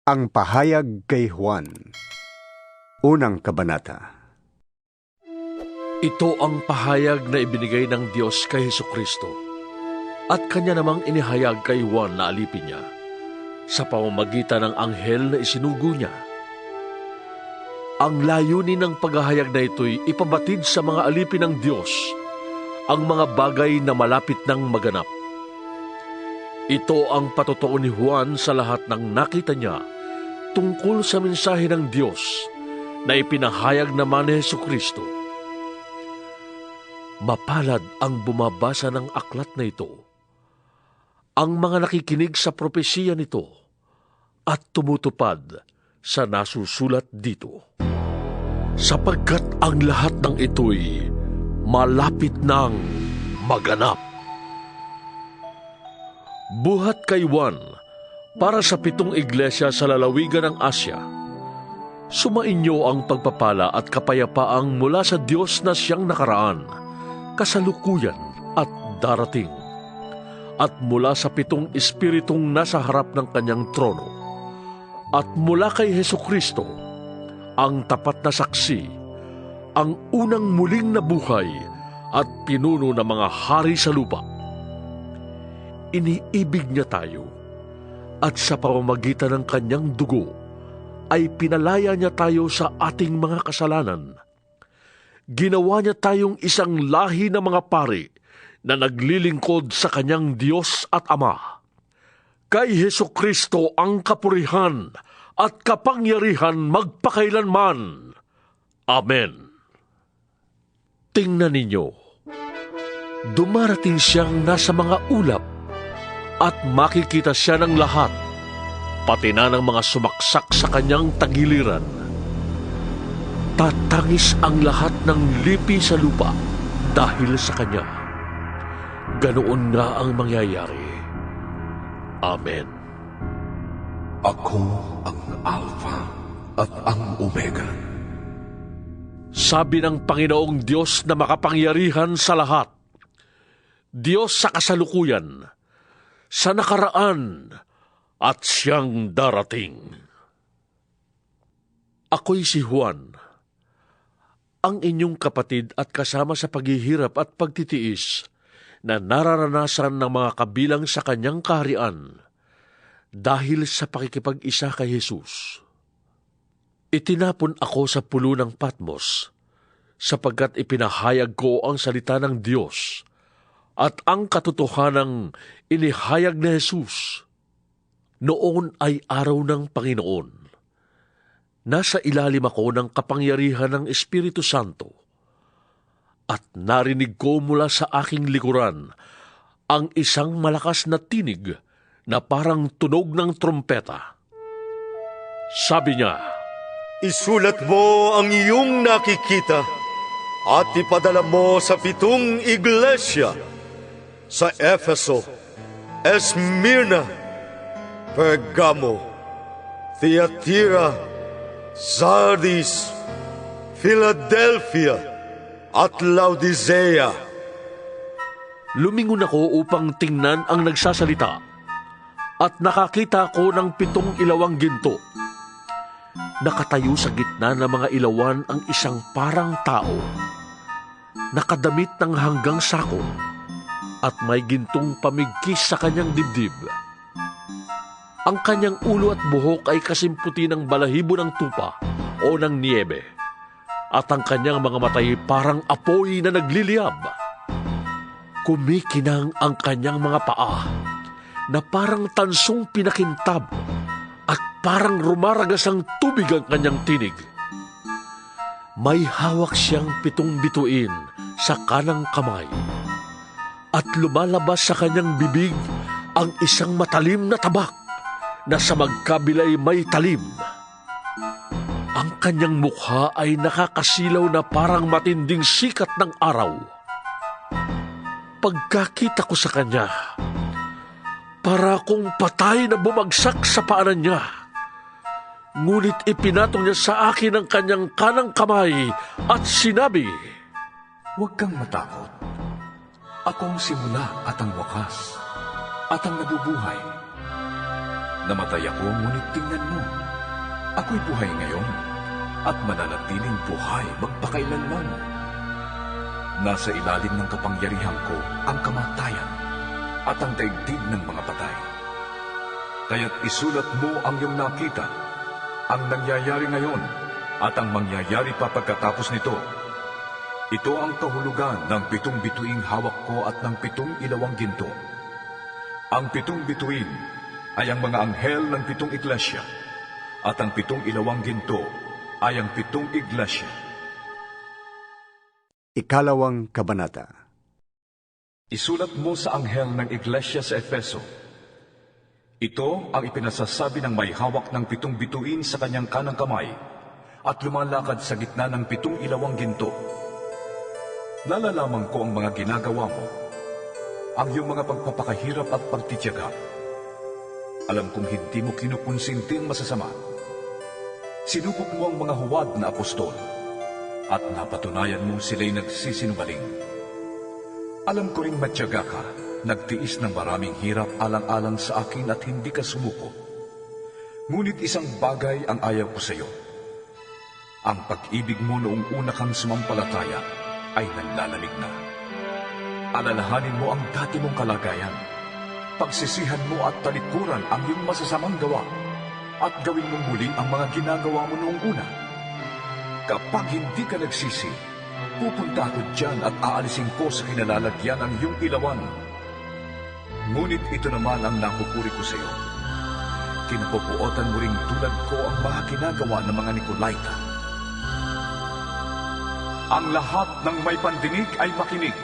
Ang pahayag kay Juan. Unang kabanata. Ito ang pahayag na ibinigay ng Diyos kay Hesukristo at kanya namang inihayag kay Juan na alipin niya sa pamamagitan ng anghel na isinugo niya. Ang layunin ng paghahayag na ito'y ipabatid sa mga alipin ng Diyos ang mga bagay na malapit ng maganap. Ito ang patotoo ni Juan sa lahat ng nakita niya tungkol sa mensahe ng Diyos na ipinahayag naman ni Hesukristo. Mapalad ang bumabasa ng aklat na ito, ang mga nakikinig sa propesiya nito at tumutupad sa nasusulat dito. Sapagkat ang lahat ng ito'y malapit ng maganap. Buhat kay Juan para sa 7 iglesia sa lalawigan ng Asya. Sumainyo ang pagpapala at kapayapaang mula sa Diyos na siyang nakaraan, kasalukuyan at darating, at mula sa 7 espiritong nasa harap ng kanyang trono, at mula kay Hesukristo, ang tapat na saksi, ang unang muling nabuhay at pinuno ng mga hari sa lupa. Iniibig niya tayo, at sa pamamagitan ng kanyang dugo ay pinalaya niya tayo sa ating mga kasalanan. Ginawa niya tayong isang lahi ng mga pari na naglilingkod sa kanyang Diyos at Ama. Kay Hesukristo ang kapurihan at kapangyarihan magpakailanman. Amen. Tingnan ninyo, dumarating siyang nasa mga ulap at makikita siya ng lahat, pati na ng mga sumaksak sa kanyang tagiliran. Tatangis ang lahat ng lipi sa lupa dahil sa kanya. Ganoon nga ang mangyayari. Amen. Ako ang Alpha at ang Omega. Sabi ng Panginoong Diyos na makapangyarihan sa lahat, Diyos sa kasalukuyan, sa nakaraan, at siyang darating. Ako'y si Juan, ang inyong kapatid at kasama sa paghihirap at pagtitiis na nararanasan ng mga kabilang sa kanyang kaharian dahil sa pakikipag-isa kay Jesus. Itinapon ako sa pulo ng Patmos sapagkat ipinahayag ko ang salita ng Diyos at ang katotohanang inihayag ni Jesus. Noon ay araw ng Panginoon. Nasa ilalim ako ng kapangyarihan ng Espiritu Santo at narinig ko mula sa aking likuran ang isang malakas na tinig na parang tunog ng trompeta. Sabi niya, "Isulat mo ang iyong nakikita at ipadala mo sa 7 iglesia, sa Efeso, Esmirna, Pergamo, Thyatira, Sardis, Philadelphia, at Laodicea." Lumingon ako upang tingnan ang nagsasalita at nakakita ko ng 7 ilawang ginto. Nakatayo sa gitna ng mga ilawan ang isang parang tao, nakadamit ng hanggang sako at may gintong pamigkis sa kanyang dibdib. Ang kanyang ulo at buhok ay kasimputi ng balahibo ng tupa o ng niebe, at ang kanyang mga matay parang apoy na nagliliyab. Kumikinang ang kanyang mga paa na parang tansong pinakintab at parang rumaragas ang tubig ang kanyang tinig. May hawak siyang 7 bituin sa kanang kamay at lumalabas sa kanyang bibig ang isang matalim na tabak na sa magkabilay may talim. Ang kanyang mukha ay nakakasilaw na parang matinding sikat ng araw. Pagkakita ko sa kanya, para akong patay na bumagsak sa paanan niya. Ngunit ipinatong niya sa akin ang kanyang kanang kamay at sinabi, Huwag kang matakot. Ako ang simula at ang wakas, at ang nabubuhay. Namatay ako, ngunit tingnan mo. Ako'y buhay ngayon, at mananatiling buhay magpakailanman. Nasa ilalim ng kapangyarihan ko ang kamatayan at ang daigdig ng mga patay. Kaya't isulat mo ang iyong nakita, ang nangyayari ngayon at ang mangyayari pa pagkatapos nito. Ito ang kahulugan ng 7 bituing hawak ko at ng 7 ilawang ginto. Ang 7 bituin ay ang mga anghel ng 7 iglesia, at ang 7 ilawang ginto ay ang 7 iglesia. Ikalawang kabanata. Isulat mo sa anghel ng iglesia sa Efeso. Ito ang ipinasasabi ng may hawak ng 7 bituin sa kanyang kanang kamay at lumalakad sa gitna ng 7 ilawang ginto. Nalalaman ko ang mga ginagawa mo, ang iyong mga pagpapakahirap at pagtitiyaga. Alam kong hindi mo kinukonsinti ang masasama. Sinubok mo ang mga huwad na apostol at napatunayan mong sila'y nagsisinungaling. Alam ko ring matyaga ka, nagtiis ng maraming hirap alang-alang sa akin at hindi ka sumuko. Ngunit isang bagay ang ayaw ko sa iyo. Ang pag-ibig mo noong una kang sumampalataya ay nanlalamig na. Alalahanin mo ang dati mong kalagayan. Pagsisihan mo at talikuran ang iyong masasamang gawa at gawin mong muli ang mga ginagawa mo noong una. Kapag hindi ka nagsisi, pupunta ako dyan at aalisin ko sa kinalalagyan ang iyong ilawan. Ngunit ito naman ang nakupuri ko sa iyo. Kinapupuotan mo ring tulad ko ang mga ginagawa ng mga Nicolaita. Ang lahat ng may pandinig ay makinig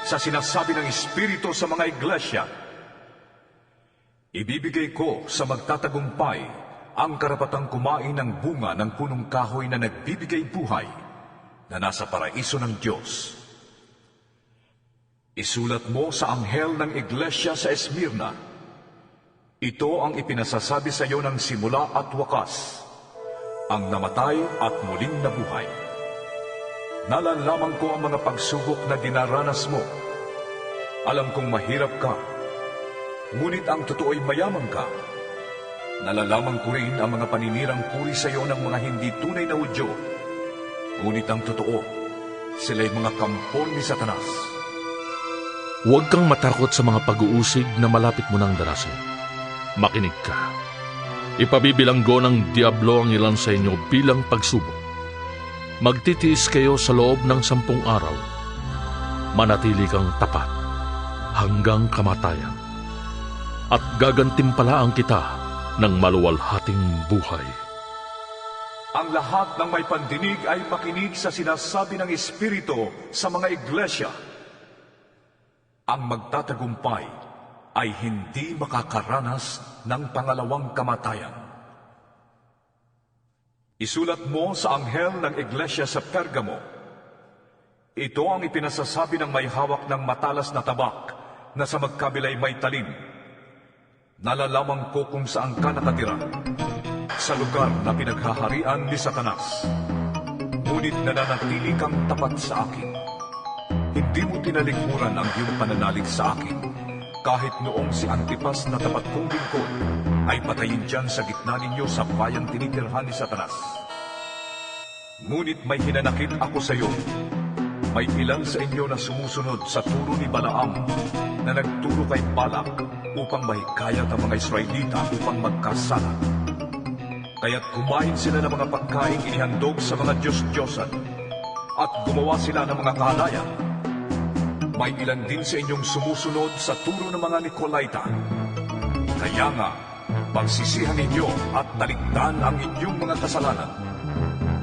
sa sinasabi ng Espiritu sa mga iglesia. Ibibigay ko sa magtatagumpay ang karapatang kumain ng bunga ng punong kahoy na nagbibigay buhay na nasa paraiso ng Diyos. Isulat mo sa anghel ng iglesia sa Esmirna. Ito ang ipinasasabi sa iyo ng simula at wakas, ang namatay at muling nabuhay. Nalalaman ko ang mga pagsubok na dinaranas mo. Alam kong mahirap ka, ngunit ang totoo'y mayaman ka. Nalalaman ko rin ang mga paninirang puri sa iyo ng mga hindi tunay na Hudyo. Ngunit ang totoo, sila'y mga kampon ni Satanas. Huwag kang matakot sa mga pag-uusig na malapit mo ng darasin. Makinig ka. Ipabibilanggo ng Diablo ang ilan sa inyo bilang pagsubok. Magtitiis kayo sa loob ng 10 araw. Manatili kang tapat hanggang kamatayan. At gagantimpalaan kita ng maluwalhating buhay. Ang lahat ng may pandinig ay makinig sa sinasabi ng Espiritu sa mga iglesia. Ang magtatagumpay ay hindi makakaranas ng pangalawang kamatayan. Isulat mo sa anghel ng iglesia sa Pergamo. Ito ang ipinasasabi ng may hawak ng matalas na tabak na sa magkabilay may talim. Nalalaman ko kung saan ka nakatira, sa lugar na pinaghaharian ni Satanas. Ngunit nananatili kang tapat sa akin. Hindi mo tinalikuran ang iyong pananalig sa akin, kahit noong si Antipas na tapat kong lingkod ay patayin dyan sa gitna ninyo sa bayang tinitirhan ni Satanas. Ngunit may hinanakit ako sa iyo. May ilan sa inyo na sumusunod sa turo ni Balaam na nagturo kay Balak upang mahikayat ang mga Israelita upang magkasala. Kaya't kumain sila ng mga pagkaing inihandog sa mga Diyos-Diyosan at gumawa sila ng mga kahalayan. May ilan din sa inyong sumusunod sa turo ng mga Nicolaita. Kaya nga, pagsisihan ninyo at talikdan ang inyong mga kasalanan.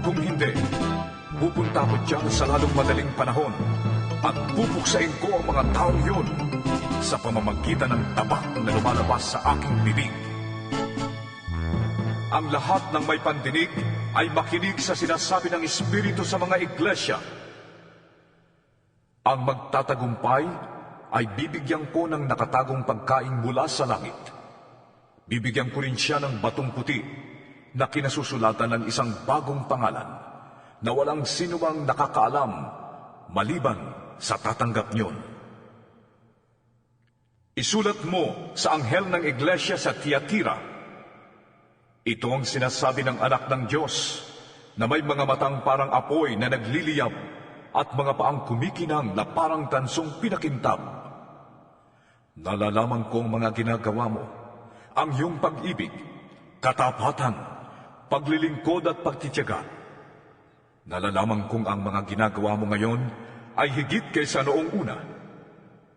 Kung hindi, pupunta ko dyan sa lalong madaling panahon at pupuksain ko ang mga taong yun sa pamamagitan ng tabak na lumalabas sa aking bibig. Ang lahat ng may pandinig ay makinig sa sinasabi ng Espiritu sa mga iglesia. Ang magtatagumpay ay bibigyan ko ng nakatagong pagkain mula sa langit. Bibigyan ko rin siya ng batong puti na kinasusulatan ng isang bagong pangalan na walang sinumang nakakaalam maliban sa tatanggap niyon. Isulat mo sa anghel ng iglesia sa Tiatira. Ito ang sinasabi ng anak ng Diyos na may mga matang parang apoy na nagliliyab at mga paang kumikinang na parang tansong pinakintab. Nalalaman ko ang mga ginagawa mo, ang iyong pag-ibig, katapatan, paglilingkod at pagtitiyaga. Nalalaman kong ang mga ginagawa mo ngayon ay higit kaysa noong una.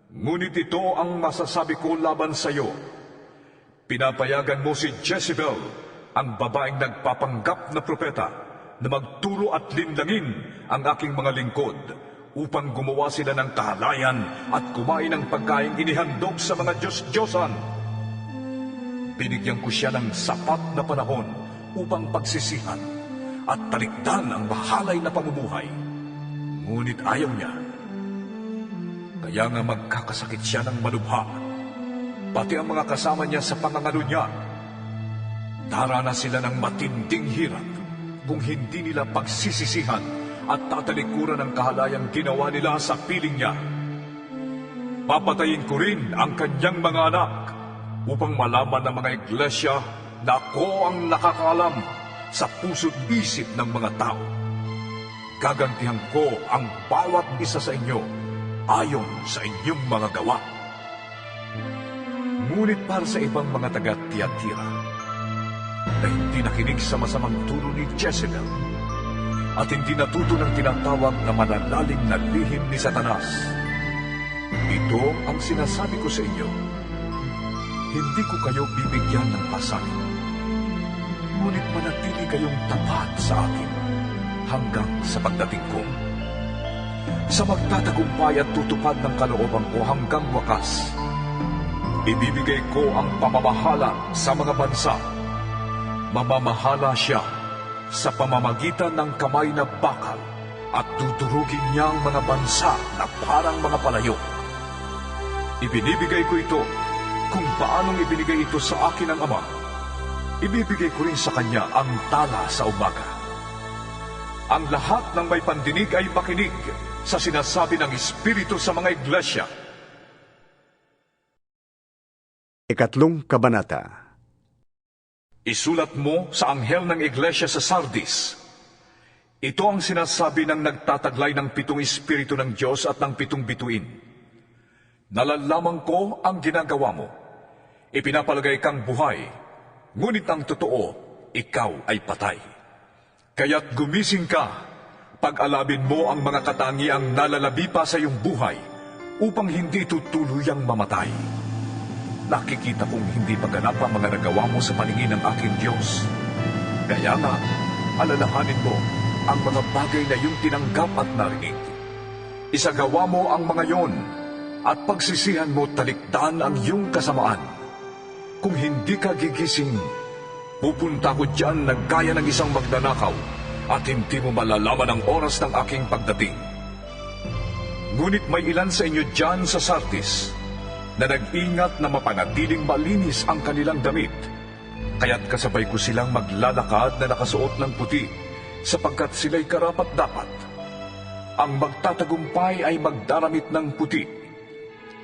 Ngunit ito ang masasabi ko laban sa iyo. Pinapayagan mo si Jezebel, ang babaeng nagpapanggap na propeta, na magturo at linlangin ang aking mga lingkod upang gumawa sila ng kahalayan at kumain ng pagkain inihandog sa mga Diyos-Diyosan. Binigyan ko siya ng sapat na panahon upang pagsisihan at talikdan ang mahalay na pamumuhay. Ngunit ayaw niya. Kaya nga magkakasakit siya ng malubha. Pati ang mga kasama niya sa pangangalo niya. Daranas sila ng matinding hirap kung hindi nila pagsisisihan at tatalikuran ang kahalayang ginawa nila sa piling niya. Papatayin ko rin ang kanyang mga anak upang malaman ng mga iglesia na ako ang nakakaalam sa puso't isip ng mga tao. Gagantihan ko ang bawat isa sa inyo ayon sa inyong mga gawa. Ngunit para sa ibang mga taga-Tiatira na hindi nakinig sa masamang turo ni Jezebel at hindi natuto ng tinatawag na mananalig na lihim ni Satanas, ito ang sinasabi ko sa inyo: hindi ko kayo bibigyan ng pasanin, ngunit manatili kayong tapat sa akin hanggang sa pagdating ko. Sa magtatagumpay at tutupad ng kalooban ko hanggang wakas, ibibigay ko ang pamamahala sa mga bansa. Mamamahala siya sa pamamagitan ng kamay na bakal at dudurugin niya ang mga bansa na parang mga palayo. Ibinibigay ko ito kung paanong ibinigay ito sa akin ng Ama. Ibibigay ko rin sa kanya ang tala sa umaga. Ang lahat ng may pandinig ay makinig sa sinasabi ng Espiritu sa mga iglesia. Ikatlong Kabanata. Isulat mo sa anghel ng iglesia sa Sardis. Ito ang sinasabi ng nagtataglay ng 7 Espiritu ng Diyos at ng 7 bituin. Nalalaman ko ang ginagawa mo. Ipinapalagay kang buhay, ngunit ang totoo, ikaw ay patay. Kaya't gumising ka, pag-alabin mo ang mga katangiang nalalabi pa sa iyong buhay upang hindi ito tuluyang mamatay. Nakikita kong hindi paganap ang mga nagawa mo sa paningin ng aking Diyos. Kaya nga, alalahanin mo ang mga bagay na iyong tinanggap at narinig. Isagawa mo ang mga yon at pagsisihan mo talikdan ang iyong kasamaan. Kung hindi ka gigising, pupunta ko dyan na gaya ng isang magnanakaw at hindi mo malalaman ang oras ng aking pagdating. Ngunit may ilan sa inyo dyan sa Sardis na nag-ingat na mapanatiling malinis ang kanilang damit, kaya't kasabay ko silang maglalakad na nakasuot ng puti, sapagkat sila'y karapat-dapat. Ang magtatagumpay ay magdaramit ng puti,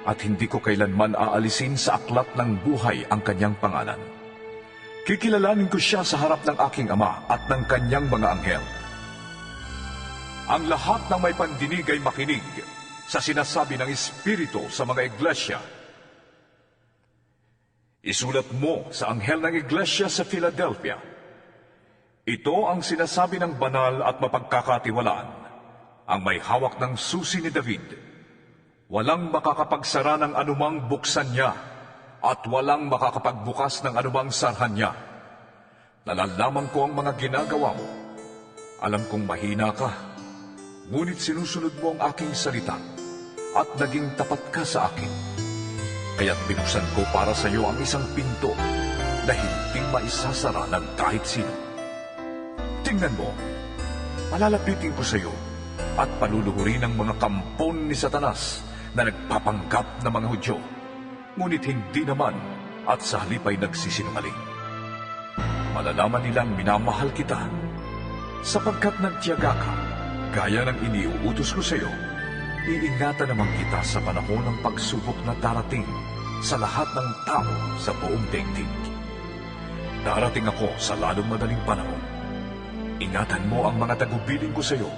at hindi ko kailanman aalisin sa aklat ng buhay ang kanyang pangalan. Kikilalanin ko siya sa harap ng aking Ama at ng kanyang mga anghel. Ang lahat ng may pandinig ay makinig sa sinasabi ng Espiritu sa mga iglesia. Isulat mo sa anghel ng iglesia sa Philadelphia. Ito ang sinasabi ng banal at mapagkakatiwalaan, ang may hawak ng susi ni David. Walang makakapagsara ng anumang buksan niya, at walang makakapagbukas ng anumang sarhan niya. Nalalaman ko ang mga ginagawa mo. Alam kong mahina ka, ngunit sinusunod mo ang aking salita, at naging tapat ka sa akin. Kaya't binuksan ko para sa iyo ang isang pinto na hindi maisasara ng kahit sino. Tingnan mo, palalapitin ko sa iyo at paluluhurin ang mga kampon ni Satanas na nagpapanggap na mga Hudyo, ngunit hindi naman at sa halip ay nagsisinungaling. Malalaman nilang minamahal kita sapagkat nagtiyaga ka, gaya ng iniuutos ko sa iyo. Iingatan naman kita sa panahon ng pagsubok na darating sa lahat ng tao sa buong daigdig. Darating ako sa lalong madaling panahon. Ingatan mo ang mga tagubilin ko sa iyo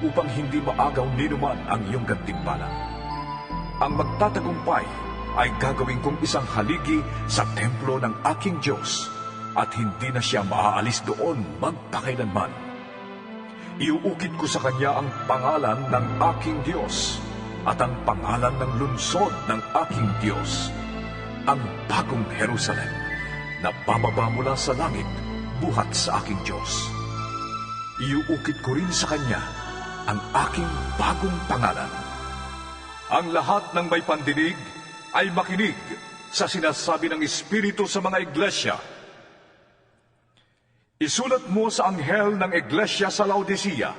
upang hindi maagaw ni numan ang iyong gantimpala. Ang magtatagumpay ay gagawin kong isang haligi sa templo ng aking Diyos at hindi na siya maaalis doon magpakailanman. Iuukit ko sa kanya ang pangalan ng aking Diyos at ang pangalan ng lungsod ng aking Diyos, ang bagong Jerusalem na bababa mula sa langit buhat sa aking Diyos. Iuukit ko rin sa kanya ang aking bagong pangalan. Ang lahat ng may pandinig ay makinig sa sinasabi ng Espiritu sa mga iglesia. Isulat mo sa anghel ng iglesia sa Laodicea.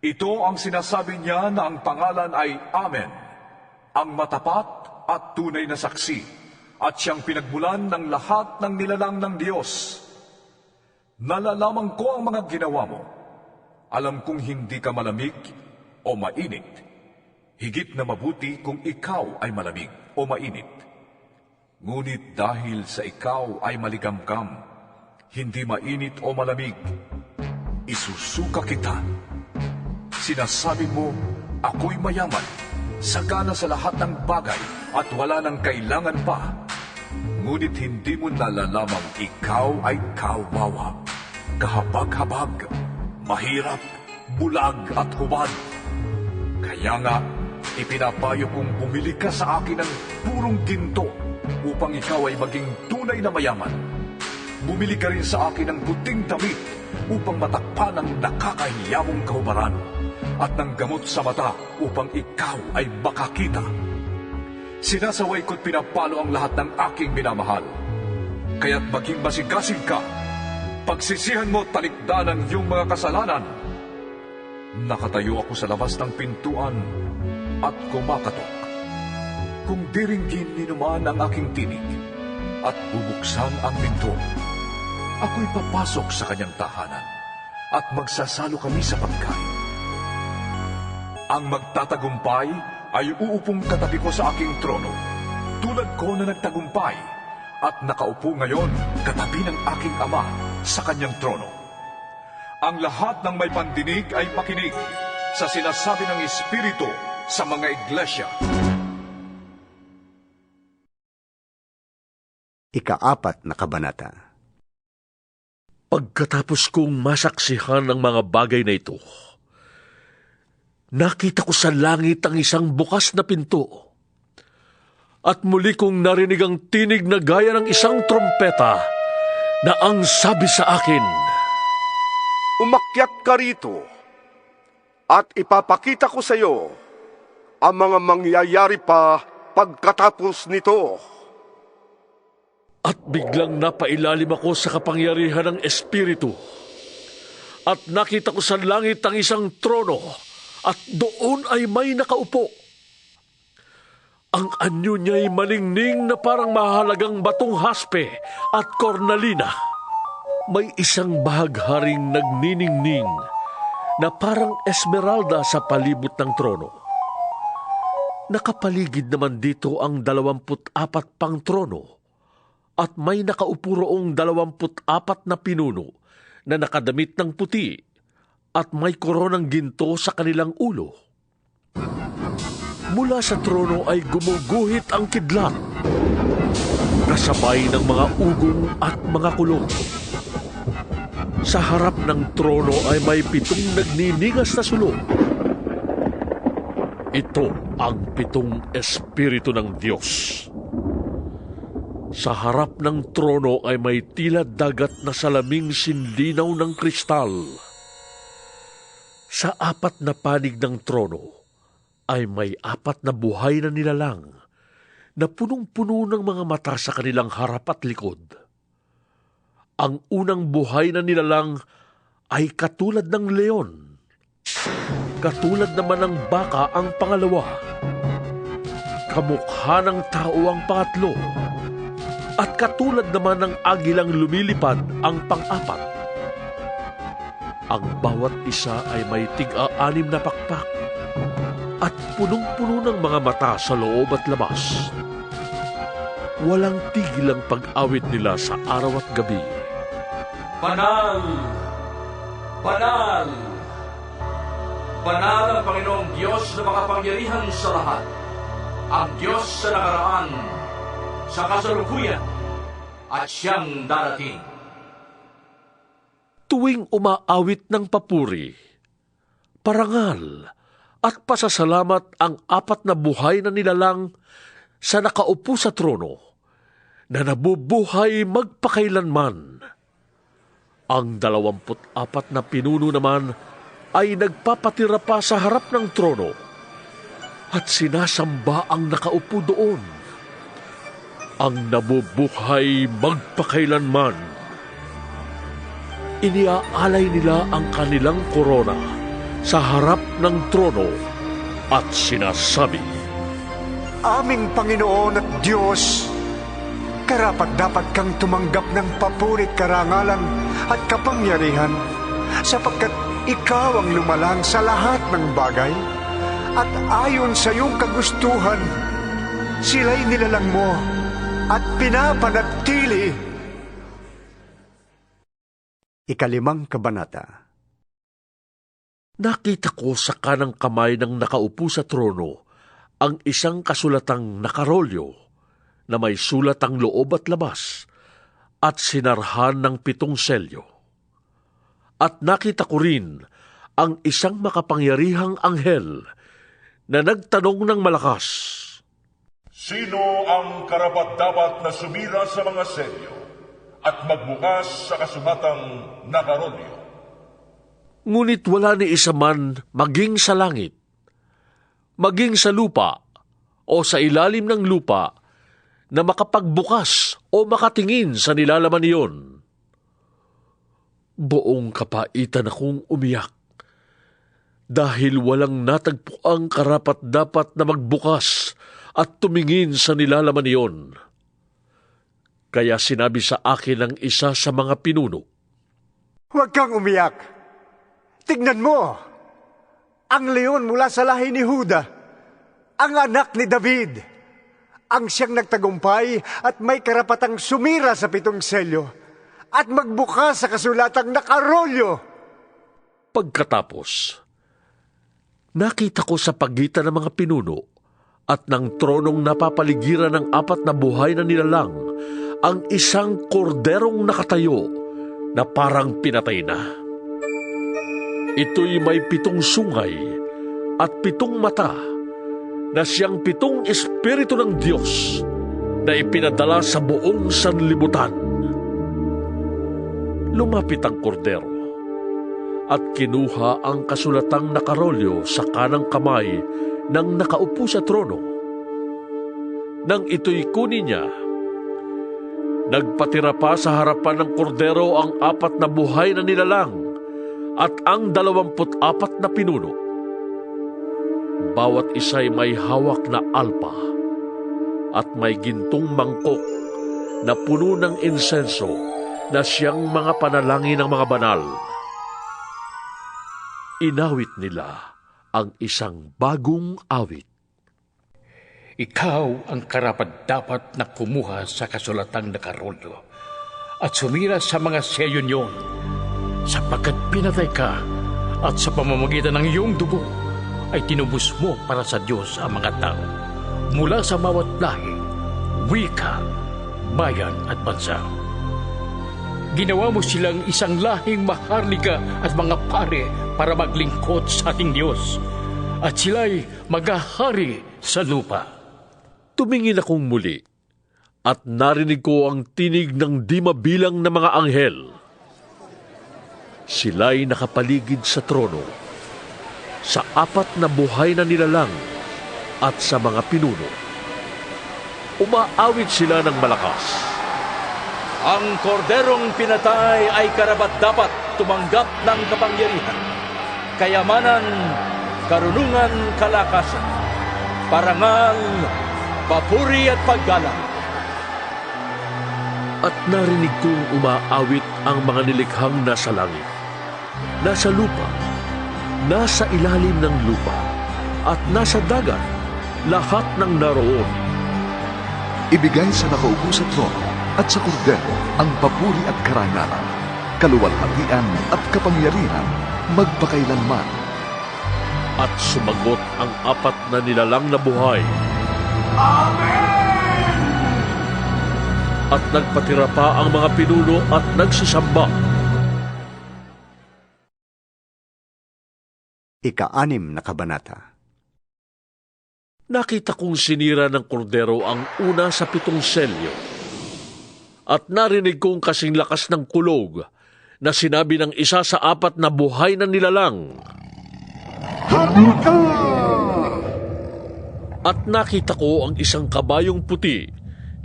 Ito ang sinasabi niya na ang pangalan ay Amen, ang matapat at tunay na saksi, at siyang pinagmulan ng lahat ng nilalang ng Diyos. Nalalaman ko ang mga ginawa mo. Alam kong hindi ka malamig o mainit. Higit na mabuti kung ikaw ay malamig o mainit. Ngunit dahil sa ikaw ay maligamgam, hindi mainit o malamig, isusuka kita. Sinasabi mo, ako'y mayaman, sagana sa lahat ng bagay at wala nang kailangan pa. Ngunit hindi mo nalalamang ikaw ay kawawa, kahabag-habag, mahirap, bulag at hubad. Kaya nga, ipinapayo kong bumili ka sa akin ng purong ginto upang ikaw ay maging tunay na mayaman. Bumili ka rin sa akin ng puting damit upang matakpan ang nakakahiyamong kahubaran at ng gamot sa mata upang ikaw ay makakita. Sinasaway ko't pinapalo ang lahat ng aking minamahal. Kaya't maging masigasig ka. Pagsisihan mo talikdan ang iyong mga kasalanan. Nakatayo ako sa labas ng pintuan at kumakatok. Kung diringgin ni numan ang aking tinig at bubuksan ang pinto, ako'y papasok sa kanyang tahanan at magsasalo kami sa pagkain. Ang magtatagumpay ay uupong katabi ko sa aking trono, tulad ko na nagtagumpay at nakaupo ngayon katabi ng aking ama sa kanyang trono. Ang lahat ng may pandinig ay makinig sa sinasabi ng Espiritu sa mga iglesia. Ika-4 na kabanata. Pagkatapos kong masaksihan ang mga bagay na ito, nakita ko sa langit ang isang bukas na pinto. At muli kong narinig ang tinig na gaya ng isang trompeta na ang sabi sa akin, Umakyat ka rito at ipapakita ko sa iyo ang mga mangyayari pa pagkatapos nito. At biglang napailalim ako sa kapangyarihan ng Espiritu. At nakita ko sa langit ang isang trono, at doon ay may nakaupo. Ang anyo niya'y malingning na parang mahalagang batong haspe at kornalina. May isang bahagharing nagniningning na parang esmeralda sa palibot ng trono. Nakapaligid naman dito ang 24 pang trono, at may nakaupo roong 24 na pinuno na nakadamit ng puti at may koronang ginto sa kanilang ulo. Mula sa trono ay gumuguhit ang kidlat, kasabay ng mga ugong at mga kulong. Sa harap ng trono ay may 7 nagniningas na sulong. Ito ang 7 Espiritu ng Diyos. Sa harap ng trono ay may tila dagat na salaming sinlinaw ng kristal. Sa 4 na panig ng trono ay may 4 na buhay na nilalang na punong-puno ng mga mata sa kanilang harap at likod. Ang unang buhay na nilalang ay katulad ng leon. Katulad naman ng baka ang pangalawa. Kamukha ng tao ang pangatlo. At katulad naman ng agilang lumilipad ang pang-4. Ang bawat isa ay may tig-6 na pakpak at punong-puno ng mga mata sa loob at labas. walang tigil ang pag-awit nila sa araw at gabi. Banal! Banal! Banal ang Panginoong Diyos na makapangyarihan sa lahat. Ang Diyos sa nakaraan, sa kasalukuyan, at siyang darating. Tuwing umaawit ng papuri, parangal at pasasalamat ang apat na buhay na nilalang sa nakaupo sa trono na nabubuhay magpakailanman. Ang 24 na pinuno naman ay nagpapatira pa sa harap ng trono at sinasamba ang nakaupo doon. Ang nabubuhay magpakailanman. Iniaalay nila ang kanilang korona sa harap ng trono at sinasabi, Aming Panginoon at Diyos, karapat-dapat kang tumanggap ng papuri, karangalan at kapangyarihan sapagkat ikaw ang lumalang sa lahat ng bagay at ayon sa iyong kagustuhan, sila'y nilalang mo at pinapanatili. 5 Kabanata. Nakita ko sa kanang kamay ng nakaupo sa trono ang isang kasulatang nakarolyo na may sulat ang loob at labas at sinarhan ng 7 selyo. At nakita ko rin ang isang makapangyarihang anghel na nagtanong ng malakas, Sino ang karapat-dapat na sumira sa mga selyo at magbukas sa kasulatang nakarolyo? ngunit wala ni isa man maging sa langit, maging sa lupa o sa ilalim ng lupa na makapagbukas o makatingin sa nilalaman niyon. Buong kapaitan akong umiyak dahil walang natagpuang karapat-dapat na magbukas at tumingin sa nilalaman niyon. Kaya sinabi sa akin ng isa sa mga pinuno, Huwag kang umiyak. Tignan mo, ang leon mula sa lahi ni Huda, ang anak ni David, ang siyang nagtagumpay at may karapatang sumira sa 7 selyo at magbukas sa kasulatang nakarolyo. Pagkatapos, nakita ko sa pagitan ng mga pinuno at ng tronong napapaligiran ng 4 na buhay na nilalang ang isang korderong nakatayo na parang pinatay na. Ito'y may 7 sungay at 7 mata na siyang 7 espiritu ng Diyos na ipinadala sa buong sanlibutan. Lumapit ang kordero at kinuha ang kasulatang nakarolyo sa kanang kamay ng nakaupo sa trono. Nang ito'y kunin niya, nagpatira pa sa harapan ng kordero ang 4 na buhay na nilalang at ang 24 na pinuno. Bawat isa'y may hawak na alpa at may gintong mangkok na puno ng insenso na siyang mga panalangin ng mga banal. Inawit nila ang isang bagong awit. Ikaw ang karapat-dapat na kumuha sa kasulatang nakarolyo at sumira sa mga selyo niyon, sapagkat pinatay ka at sa pamamagitan ng iyong dugo ay tinubos mo para sa Diyos ang mga tao mula sa bawat lahi, wika, bayan at bansa. Ginawa mo silang isang lahing maharlika at mga pare para maglingkod sa ating Diyos, at sila'y maghahari sa lupa. Tumingin akong muli at narinig ko ang tinig ng di mabilang na mga anghel. Sila'y nakapaligid sa trono, sa 4 na buhay na nilalang at sa mga pinuno. Umaawit sila ng malakas. Ang korderong pinatay ay karapat-dapat tumanggap ng kapangyarihan, kayamanan, karunungan, kalakasan, parangal, papuri at paggalang. At narinig kong umaawit ang mga nilikhang nasa langit, nasa lupa, nasa ilalim ng lupa, at nasa dagat, lahat ng naroon. Ibigay sa nakaupo sa trono at sa kordero ang papuri at karangalan, kaluwalhatian at kapangyarihan magpakailanman. At sumagot ang 4 na nilalang na buhay. Amen! At nagpatira pa ang mga pinuno at nagsisamba. Ika-6 na kabanata. Nakita kong sinira ng kordero ang una sa 7 selyo. At narinig kong kasing lakas ng kulog na sinabi ng isa sa 4 na buhay na nilalang. Halika! At nakita ko ang isang kabayong puti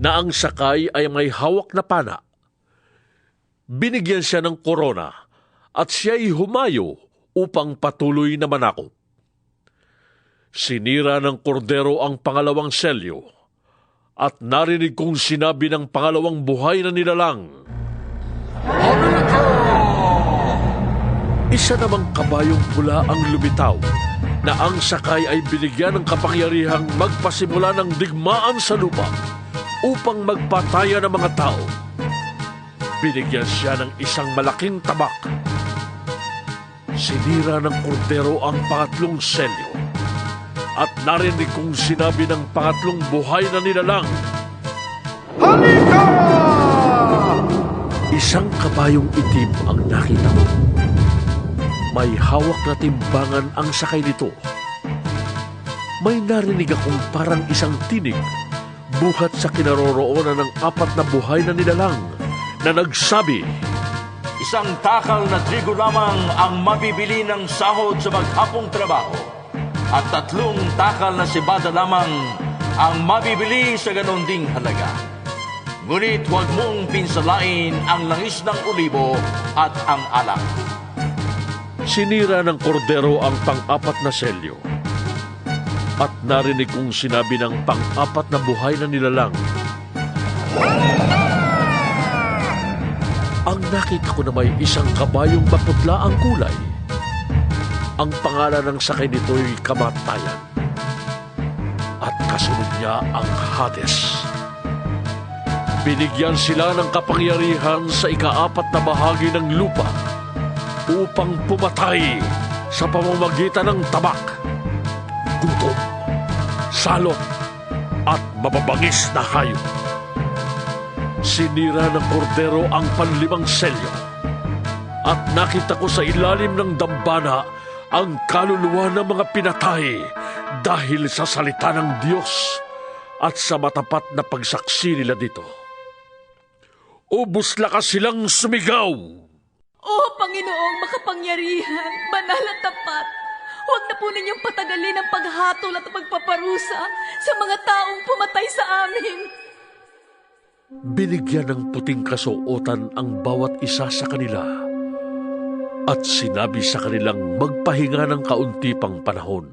na ang sakay ay may hawak na pana. Binigyan siya ng korona at siya'y humayo upang patuloy na manakop. Sinira ng kordero ang 2 selyo at narinig kong sinabi ng 2 buhay na nilalang. Isa namang kabayong pula ang lumitaw na ang sakay ay binigyan ng kapangyarihang magpasimula ng digmaan sa lupa upang magpataya ng mga tao. Binigyan siya ng isang malaking tabak. Sinira ng kordero ang 3 selyo at narinig kong sinabi ng 3 buhay na nilalang. Halika! Isang kabayong itim ang nakita ko. May hawak na timbangan ang sakay nito. May narinig akong parang isang tinig buhat sa kinaroroonan ng 4 na buhay na nilalang na nagsabi, Isang takal na trigo lamang ang mabibili ng sahod sa maghapong trabaho, at 3 takal na sibada lamang ang mabibili sa ganon ding halaga. Ngunit huwag mong pinsalain ang langis ng olibo at ang alak. Sinira ng kordero ang 4 na selyo. At narinig kong sinabi ng 4 na buhay na nilalang. Ang nakita ko na may isang kabayong maputla ang kulay. Ang pangalan ng sakay nito'y Kamatayan. At kasunod niya ang Hades. Binigyan sila ng kapangyarihan sa ika-4 na bahagi ng lupa upang pumatay sa pamamagitan ng tabak, gutom, salot, at mababangis na hayop. Sinira ng kordero ang 5 selyo at nakita ko sa ilalim ng dambana ang kaluluwa ng mga pinatay dahil sa salita ng Diyos at sa matapat na pagsaksi nila dito. Ubus lakas silang sumigaw. O Panginoong makapangyarihan, banal at tapat, huwag na po ninyong patagalin ang paghatol at pagpaparusa sa mga taong pumatay sa amin. Binigyan ng puting kasuotan ang bawat isa sa kanila at sinabi sa kanilang magpahinga ng kaunti pang panahon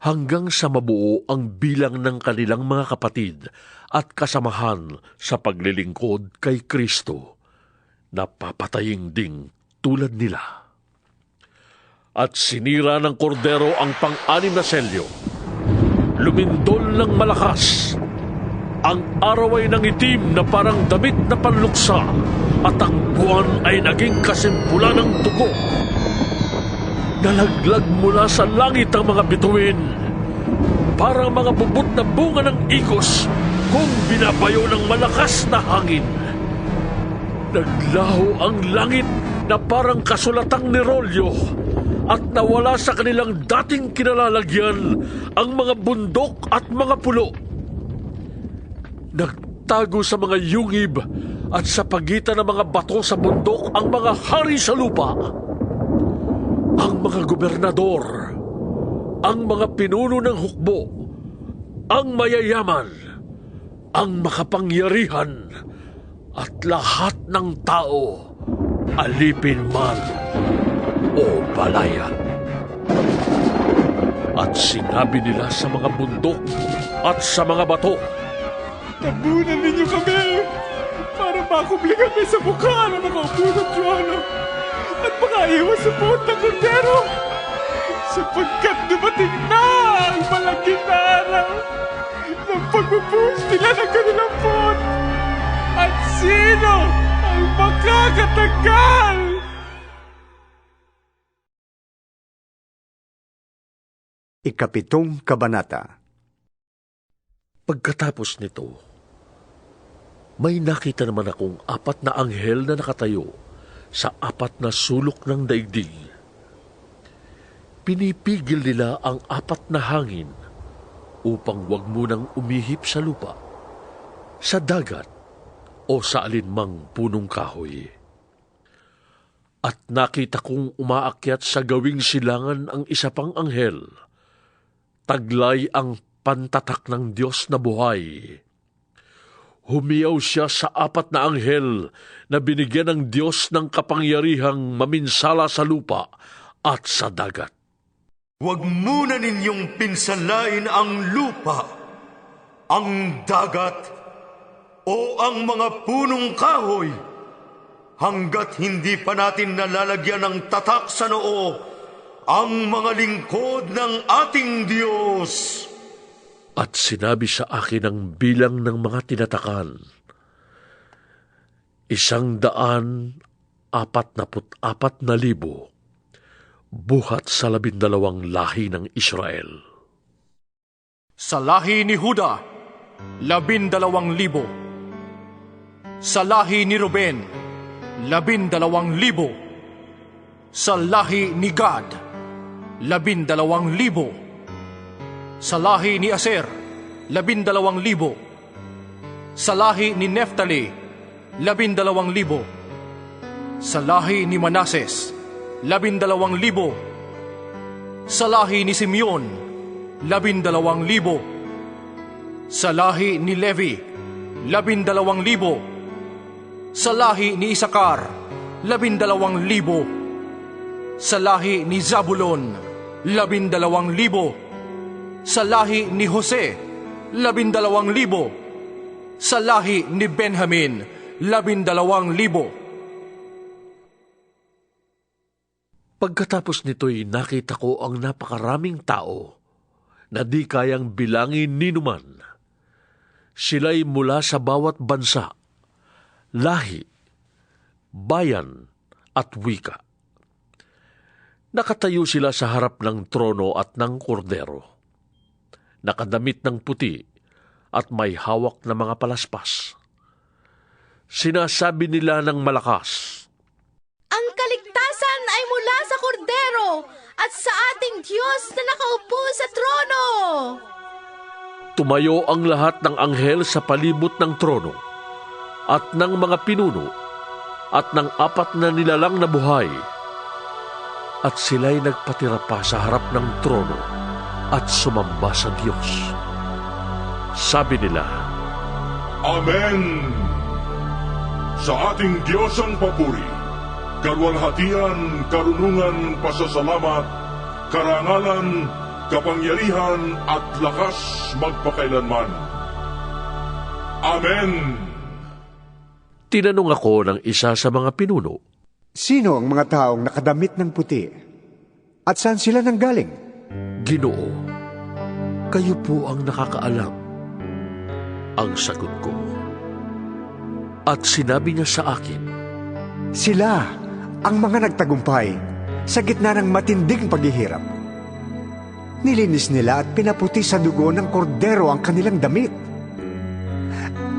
hanggang sa mabuo ang bilang ng kanilang mga kapatid at kasamahan sa paglilingkod kay Kristo na papatayin ding tulad nila. At sinira ng kordero ang 6 na selyo. Lumindol ng malakas. Ang araw ay nangitim na parang damit na panluksa at ang buwan ay naging kasimpula ng dugo. Nalaglag mula sa langit ang mga bituin, parang mga bubot na bunga ng igos kung binabayo ng malakas na hangin. Naglaho ang langit na parang kasulatang nirolyo at nawala sa kanilang dating kinalalagyan ang mga bundok at mga pulo. Nagtago sa mga yungib at sa pagitan ng mga bato sa bundok ang mga hari sa lupa. Ang mga gobernador, ang mga pinuno ng hukbo, ang mayayaman, ang makapangyarihan, at lahat ng tao, alipin man o balayan. At sinabi nila sa mga bundok at sa mga bato, Tabunan ninyo kami para makubli kami sa mukha ng mga upo ng trono at makaiwas sa buot ng kordero sapagkat dumating na ang malaking araw ng magbubuhos sila ng kanilang pot? At sino ang makakatanggal? Ikapitong Kabanata. Pagkatapos nito, may nakita naman akong 4 na anghel na nakatayo sa 4 na sulok ng daigdig. Pinipigil nila ang 4 na hangin upang wag munang umihip sa lupa, sa dagat, o sa alinmang punong kahoy. At nakita kong umaakyat sa gawing silangan ang isa pang anghel. Taglay ang pantatak ng Diyos na buhay. Humiyaw siya sa 4 na anghel na binigyan ng Diyos ng kapangyarihang maminsala sa lupa at sa dagat. Huwag muna ninyong pinsalain ang lupa, ang dagat, o ang mga punong kahoy, hanggat hindi pa natin nalalagyan ng tatak sa noo ang mga lingkod ng ating Diyos. At sinabi sa akin ang bilang ng mga tinatakan, 144,000 buhat sa 12 lahi ng Israel. Sa lahi ni Huda, 12,000. Sa lahi ni Ruben, 12,000. Sa lahi ni Gad, 12,000. Sa lahi ni Aser, 12,000. Sa lahi ni Neftali, 12,000. Sa lahi ni Manases, 12,000. Sa lahi ni Simeon, 12,000. Sa lahi ni Levi, 12,000. Sa lahi ni Isakar, 12,000. Sa lahi ni Zabulon, 12,000. Sa lahi ni Jose, 12,000. Sa lahi ni Benjamin, 12,000. Pagkatapos nito'y nakita ko ang napakaraming tao na di kayang bilangin ninuman. Sila'y mula sa bawat bansa, lahi, bayan at wika. Nakatayo sila sa harap ng trono at ng kordero. Nakadamit ng puti at may hawak na mga palaspas. Sinasabi nila ng malakas, "Ang kaligtasan ay mula sa kordero at sa ating Diyos na nakaupo sa trono." Tumayo ang lahat ng anghel sa palibot ng trono at ng mga pinuno at ng 4 na nilalang na buhay. At sila'y nagpatira pa sa harap ng trono at sumamba sa Diyos. Sabi nila, Amen! Sa ating Diyos ang papuri, kaluwalhatian, karunungan, pasasalamat, karangalan, kapangyarihan at lakas magpakailanman. Amen! Tinanong ako ng isa sa mga pinuno, Sino ang mga taong nakadamit ng puti? At saan sila nanggaling? Ginoo, kayo po ang nakakaalam. Ang sagot ko. At sinabi niya sa akin, Sila ang mga nagtagumpay sa gitna ng matinding paghihirap. Nilinis nila at pinaputi sa dugo ng kordero ang kanilang damit.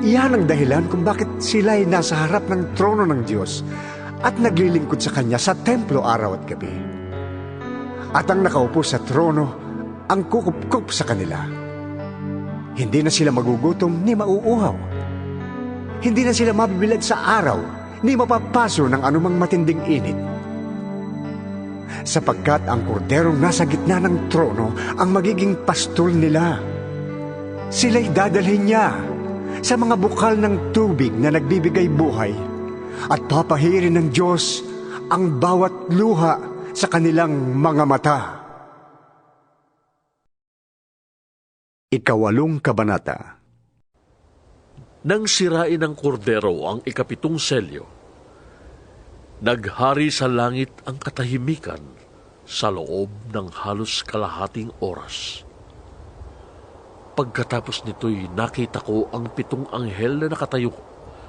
Iyan ang dahilan kung bakit sila ay nasa harap ng trono ng Diyos at naglilingkod sa Kanya sa templo araw at gabi. At ang nakaupo sa trono ang kukup-kup sa kanila. Hindi na sila magugutom ni mauuhaw. Hindi na sila mabibilad sa araw ni mapapaso ng anumang matinding init. Sapagkat ang korderong nasa gitna ng trono ang magiging pastol nila. Sila'y dadalhin niya sa mga bukal ng tubig na nagbibigay buhay at papahirin ng Diyos ang bawat luha sa kanilang mga mata. Ikawalong Kabanata. Nang sirain ng kordero ang 7 selyo, naghari sa langit ang katahimikan sa loob ng halos kalahating oras. Pagkatapos nito'y nakita ko ang 7 anghel na nakatayo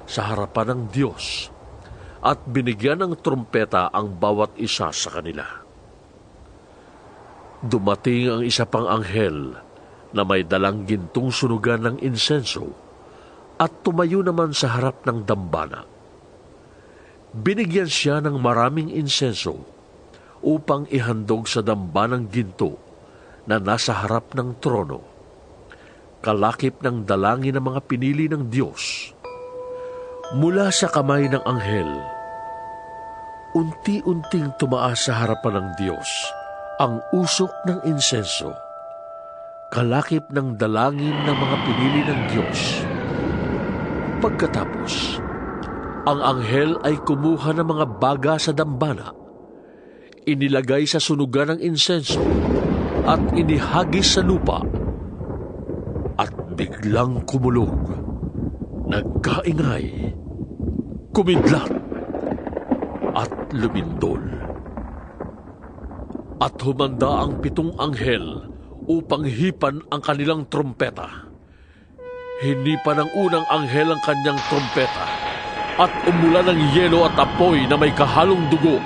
sa harapan ng Diyos at binigyan ng trumpeta ang bawat isa sa kanila. Dumating ang isa pang anghel na may dalang gintong sunugan ng insenso at tumayo naman sa harap ng dambana. Binigyan siya ng maraming insenso upang ihandog sa dambanang ginto na nasa harap ng trono, kalakip ng dalangin ng mga pinili ng Diyos. Mula sa kamay ng anghel, unti-unting tumaas sa harapan ng Diyos ang usok ng insenso, kalakip ng dalangin ng mga pinili ng Diyos. Pagkatapos, ang anghel ay kumuha ng mga baga sa dambana, inilagay sa sunugan ng insenso at inihagis sa lupa, at biglang kumulog, nagkaingay, kumidlat, at lumindol. At humanda ang 7 anghel upang hipan ang kanilang trompeta. Hinipan ng unang anghel ang kanyang trompeta, at umulan ng yelo at apoy na may kahalong dugo.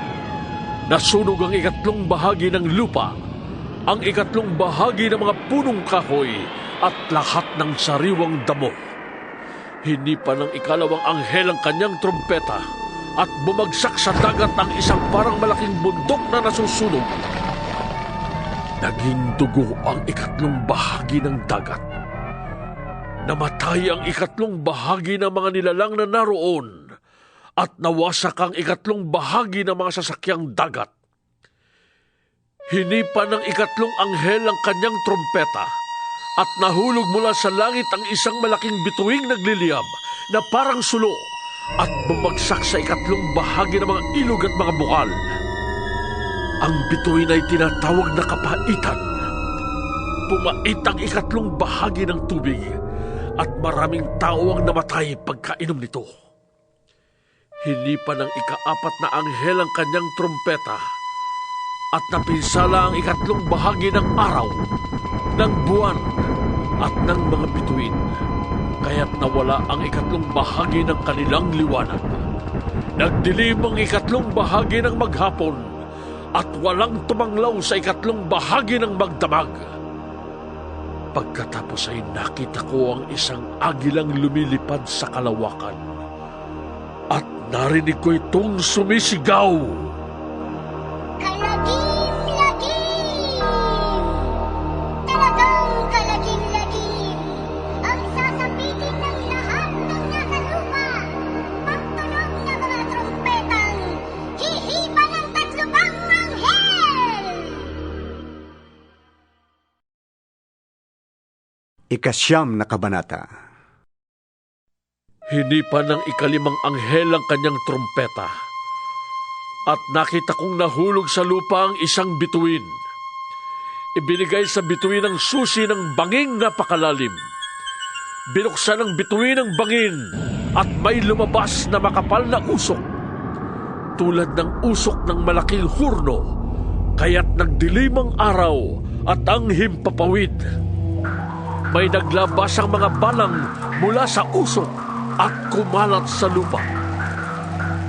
Nasunog ang 3 bahagi ng lupa, ang 3 bahagi ng mga punong kahoy, at lahat ng sariwang damo. Hinipan ng 2 anghel ang kanyang trompeta, at bumagsak sa dagat ang isang parang malaking bundok na nasusunog. Naging dugo ang 3 bahagi ng dagat. Namatay ang 3 bahagi ng mga nilalang na naroon, at nawasak ang 3 bahagi ng mga sasakyang dagat. Hinipan ng 3 anghel ang kanyang trompeta, at nahulog mula sa langit ang isang malaking bituing nagliliyab na parang sulo, at bumagsak sa 3 bahagi ng mga ilog at mga bukal. Ang bituin ay tinatawag na kapaitan. Pumait ang 3 bahagi ng tubig, at maraming tao ang namatay pagkainom nito. Hinipan ng 4 na anghel ang kanyang trompeta, at napinsala ang 3 bahagi ng araw, ng buwan, at ng mga bituin, kaya't nawala ang 3 bahagi ng kanilang liwanag. Nagdilim ang 3 bahagi ng maghapon, at walang tumanglaw sa 3 bahagi ng magdamag. Pagkatapos ay nakita ko ang isang agilang lumilipad sa kalawakan, at narinig ko itong sumisigaw, "Kalagim-lagim! Talagang kalagim-lagim! Ang sasapitin ng lahat ng nasa lupa! Pagtunog ng mga trompetang hihipa ng 3 pang anghel!" Ika-9 na kabanata. Hinipan ng 5 anghel ang kanyang trompeta, at nakita kong nahulog sa lupa ang isang bituin. Ibinigay sa bituin ang susi ng banging napakalalim. Binuksan ang bituin ng bangin, at may lumabas na makapal na usok, tulad ng usok ng malaking hurno, kaya't nagdilim ang araw at ang himpapawid. May naglabas ang mga balang mula sa usok at kumalat sa lupa.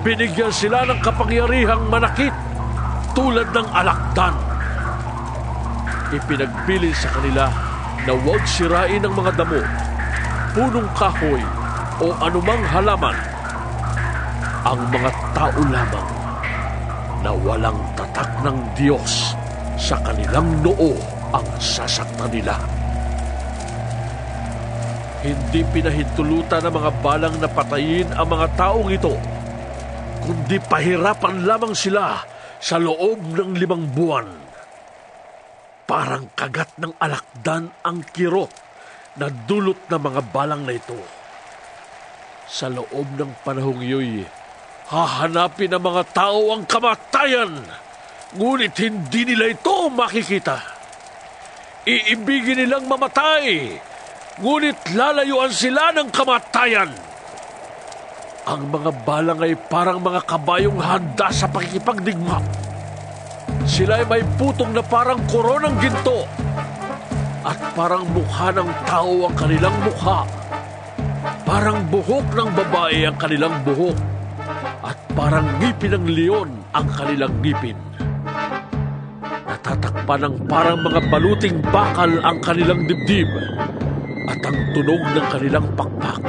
Binigyan sila ng kapangyarihang manakit tulad ng alakdan. Ipinagpili sa kanila na huwag sirain ang mga damo, punong kahoy o anumang halaman. Ang mga tao lamang na walang tatak ng Diyos sa kanilang noo ang sasaktan nila. Hindi pinahintulutan ng mga balang na patayin ang mga taong ito, kundi pahirapan lamang sila sa loob ng 5 buwan. Parang kagat ng alakdan ang kirot na dulot ng mga balang na ito. Sa loob ng panahong iyo'y hahanapin ng mga tao ang kamatayan, ngunit hindi nila ito makikita. Iibigin nilang mamatay, ngunit lalayuan sila ng kamatayan. Ang mga balang ay parang mga kabayong handa sa pakikipagdigma. Sila ay may putong na parang koronang ginto. at parang mukha ng tao ang kanilang mukha. Parang buhok ng babae ang kanilang buhok, at parang ngipin ng leon ang kanilang ngipin. Natatakpan ng parang mga baluting bakal ang kanilang dibdib, at ang tunog ng kanilang pakpak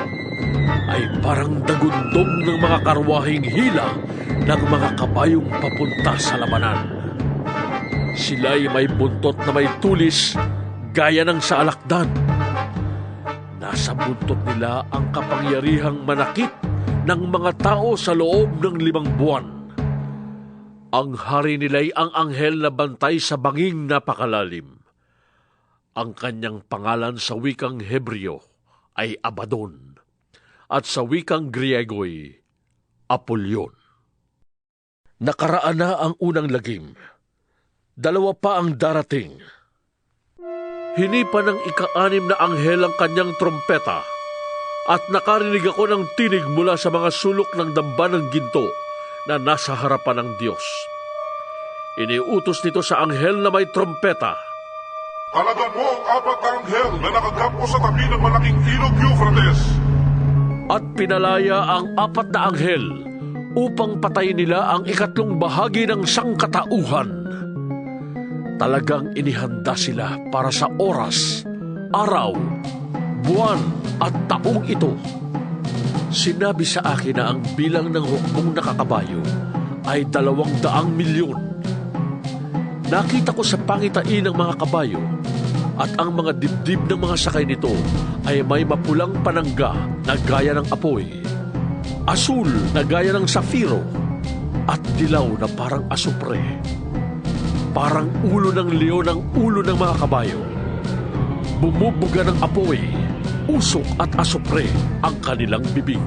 ay parang dagundong ng mga karwahing hila ng mga kabayong papunta sa labanan. Sila'y may buntot na may tulis gaya ng sa alakdan. Nasa buntot nila ang kapangyarihang manakit ng mga tao sa loob ng 5 buwan. Ang hari nila'y ang anghel na bantay sa banging napakalalim. Ang kanyang pangalan sa wikang Hebreo ay Abaddon, at sa wikang Griego'y Apollyon. Nakaraan na ang unang lagim. 2 pa ang darating. Hinipa ng ika-6 na anghel ang kanyang trompeta, at nakarinig ako ng tinig mula sa mga sulok ng damba ng ginto na nasa harapan ng Diyos. Iniutos nito sa anghel na may trompeta. Talagan mo ang 4 na anghel na nakagampo sa tabi ng malaking ilog Euphrates. At pinalaya ang 4 na anghel upang patayin nila ang 3 bahagi ng sangkatauhan. Talagang inihanda sila para sa oras, araw, buwan at taong ito. Sinabi sa akin na ang bilang ng hukbong nakakabayo ay 200 milyon. Nakita ko sa pangitain ng mga kabayo, at ang mga dibdib ng mga sakay nito ay may mapulang panangga na gaya ng apoy, asul na gaya ng safiro, at dilaw na parang asupre. Parang ulo ng leon ang ulo ng mga kabayo. Bumubuga ng apoy, usok at asupre ang kanilang bibig.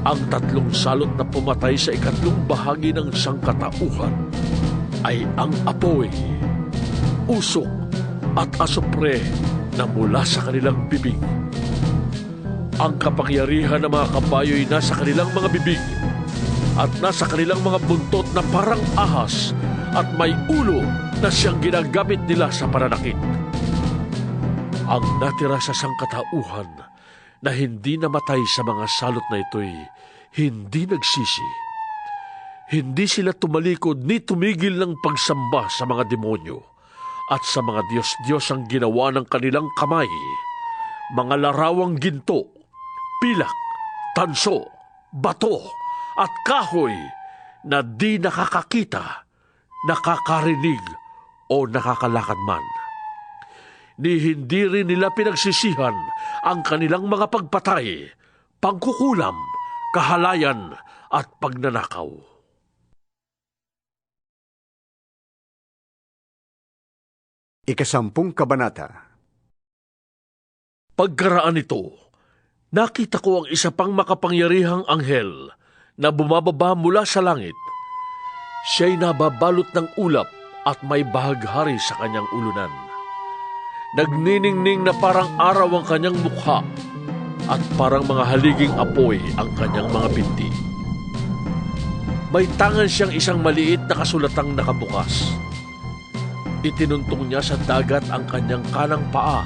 Ang 3 salot na pumatay sa 3 bahagi ng sangkatauhan ay ang apoy, usok at asupre na mula sa kanilang bibig. Ang kapangyarihan ng mga kabayo ay nasa kanilang mga bibig, at nasa kanilang mga buntot na parang ahas, at may ulo na siyang ginagamit nila sa pananakit. Ang natira sa sangkatauhan na hindi namatay sa mga salot na ito'y hindi nagsisi. Hindi sila tumalikod ni tumigil ng pagsamba sa mga demonyo at sa mga Diyos-Diyos ang ginawa ng kanilang kamay, mga larawang ginto, pilak, tanso, bato at kahoy na di nakakakita, nakakarinig o nakakalakad man. Ni hindi rin nila pinagsisihan ang kanilang mga pagpatay, pagkukulam, kahalayan at pagnanakaw. Ika-10 kabanata. Pagkaraan nito, nakita ko ang isa pang makapangyarihang anghel na bumababa mula sa langit. Siya'y nababalot ng ulap at may bahaghari sa kanyang ulunan. Nagniningning na parang araw ang kanyang mukha, at parang mga haliging apoy ang kanyang mga binti. May tangan siyang isang maliit na kasulatang nakabukas. Itinuntong niya sa dagat ang kanyang kanang paa,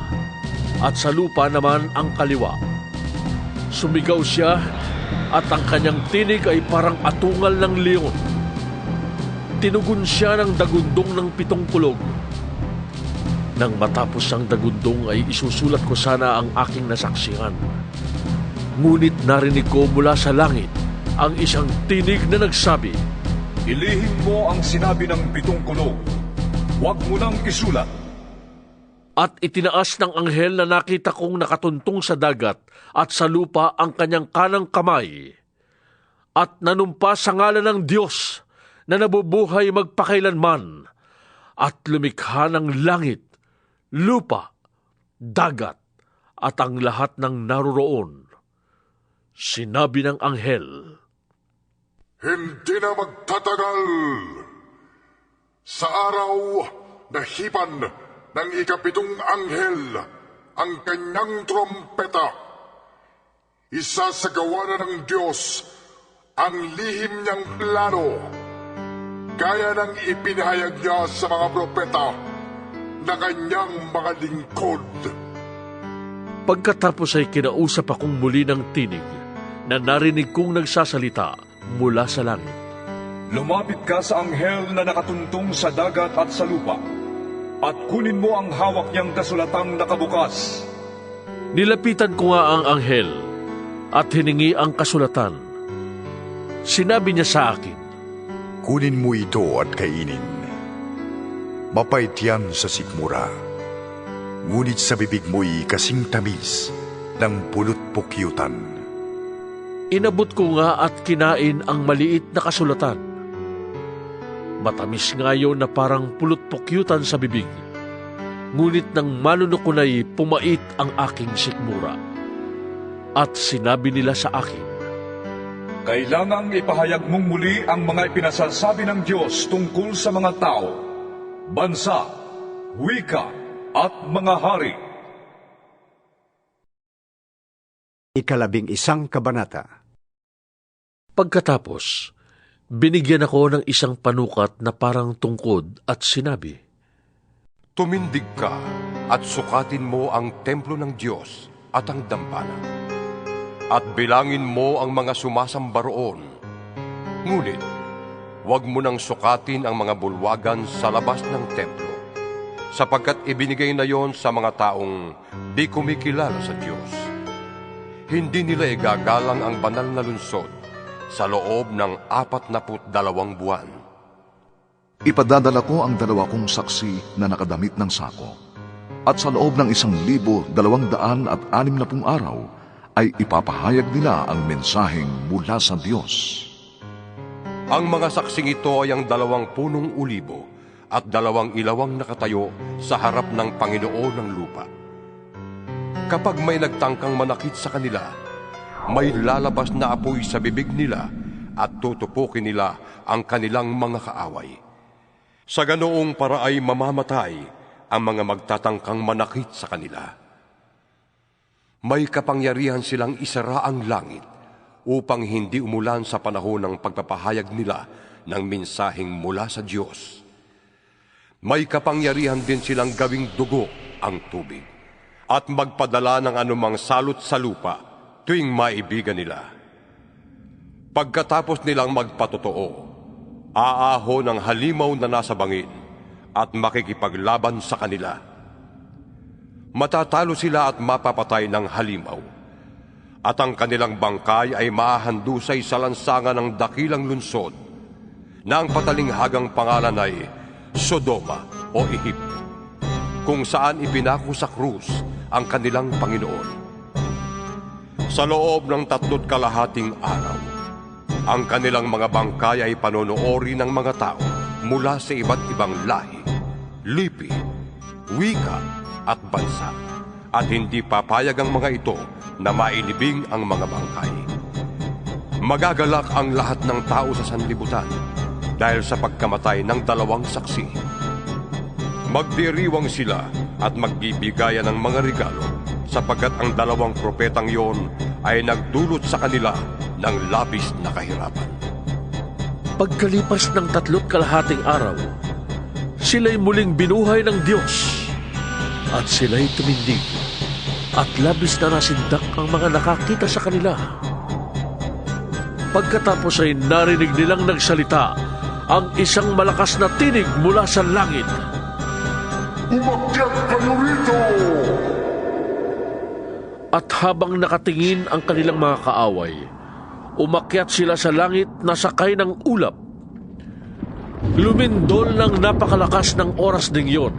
at sa lupa naman ang kaliwa. Sumigaw siya, at ang kanyang tinig ay parang atungal ng leon. Tinugon siya ng dagundong ng 7 kulog. Nang matapos ang dagundong ay isusulat ko sana ang aking nasaksihan. Ngunit narinig ko mula sa langit ang isang tinig na nagsabi, Ilihim mo ang sinabi ng 7 kulog. Huwag mo nang isulat. At itinaas ng anghel na nakita kong nakatuntong sa dagat at sa lupa ang kanyang kanang kamay. At nanumpa sa ngalan ng Diyos na nabubuhay magpakailanman, at lumikha ng langit, lupa, dagat, at ang lahat ng naroroon. Sinabi ng anghel, Hindi na magtatagal. Sa araw na hipan ng 7 anghel ang kanyang trompeta, isasagawa na ng Diyos ang lihim niyang plano, gaya ng ipinahayag niya sa mga propeta na kanyang mga lingkod. Pagkatapos ay kinausap akong muli ng tinig na narinig kong nagsasalita mula sa langit. Lumapit ka sa anghel na nakatuntong sa dagat at sa lupa, at kunin mo ang hawak niyang kasulatang nakabukas. Nilapitan ko nga ang anghel at hiningi ang kasulatan. Sinabi niya sa akin, kunin mo ito at kainin. Mapait yan sa sikmura. Ngunit sa bibig mo'y kasing tamis ng pulot-pukyutan. Inabot ko nga at kinain ang maliit na kasulatan. Matamis nga yun na parang pulot-pukyutan sa bibig. Ngunit nang malunok ko na'y pumait ang aking sikmura. At sinabi nila sa akin, kailangang ipahayag mong muli ang mga ipinasasabi ng Diyos tungkol sa mga tao, bansa, wika, at mga hari. 11 kabanata. Pagkatapos, binigyan ako ng isang panukat na parang tungkod at sinabi, tumindig ka at sukatin mo ang templo ng Diyos at ang dambana. At bilangin mo ang mga sumasamba roon. Ngunit, huwag mo nang sukatin ang mga bulwagan sa labas ng templo, sapagkat ibinigay na yon sa mga taong di kumikilala sa Diyos. Hindi nila igagalang ang banal na lungsod sa loob ng 42 buwan. Ipadadala ko ang 2 kong saksi na nakadamit ng sako, at sa loob ng 1,260 araw ay ipapahayag nila ang mensaheng mula sa Diyos. Ang mga saksing ito ay ang 2 punong ulibo at 2 ilawang nakatayo sa harap ng Panginoon ng lupa. Kapag may nagtangkang manakit sa kanila, may lalabas na apoy sa bibig nila at tutupukin nila ang kanilang mga kaaway. Sa ganoong para ay mamamatay ang mga magtatangkang manakit sa kanila. May kapangyarihan silang isara ang langit upang hindi umulan sa panahon ng pagpapahayag nila ng mensaheng mula sa Diyos. May kapangyarihan din silang gawing dugo ang tubig at magpadala ng anumang salot sa lupa tuwing maibigan nila. Pagkatapos nilang magpatotoo, aaho ng halimaw na nasa bangin at makikipaglaban sa kanila. Matatalo sila at mapapatay ng halimaw, at ang kanilang bangkay ay maahandusay sa lansangan ng dakilang lunsod na ang patalinghagang pangalan ay Sodoma o Ehipto, kung saan ipinako sa krus ang kanilang Panginoon. Sa loob ng 3 kalahating araw, ang kanilang mga bangkay ay panonoori ng mga tao mula sa iba't ibang lahi, lipi, wika, at bansa, at hindi papayag ang mga ito na mailibing ang mga bangkay. Magagalak ang lahat ng tao sa sanlibutan dahil sa pagkamatay ng 2 saksi. Magdiriwang sila at magbibigayan ng mga regalo, sapagkat ang 2 propetang yon ay nagdulot sa kanila ng labis na kahirapan. Pagkalipas ng 3 kalahating araw, sila'y muling binuhay ng Diyos. At sila'y tumindig, at labis na nasindak ang mga nakakita sa kanila. Pagkatapos ay narinig nilang nagsalita ang isang malakas na tinig mula sa langit. Umakyat kayo rito! At habang nakatingin ang kanilang mga kaaway, umakyat sila sa langit na sakay ng ulap. Lumindol ng napakalakas ng oras ding yon.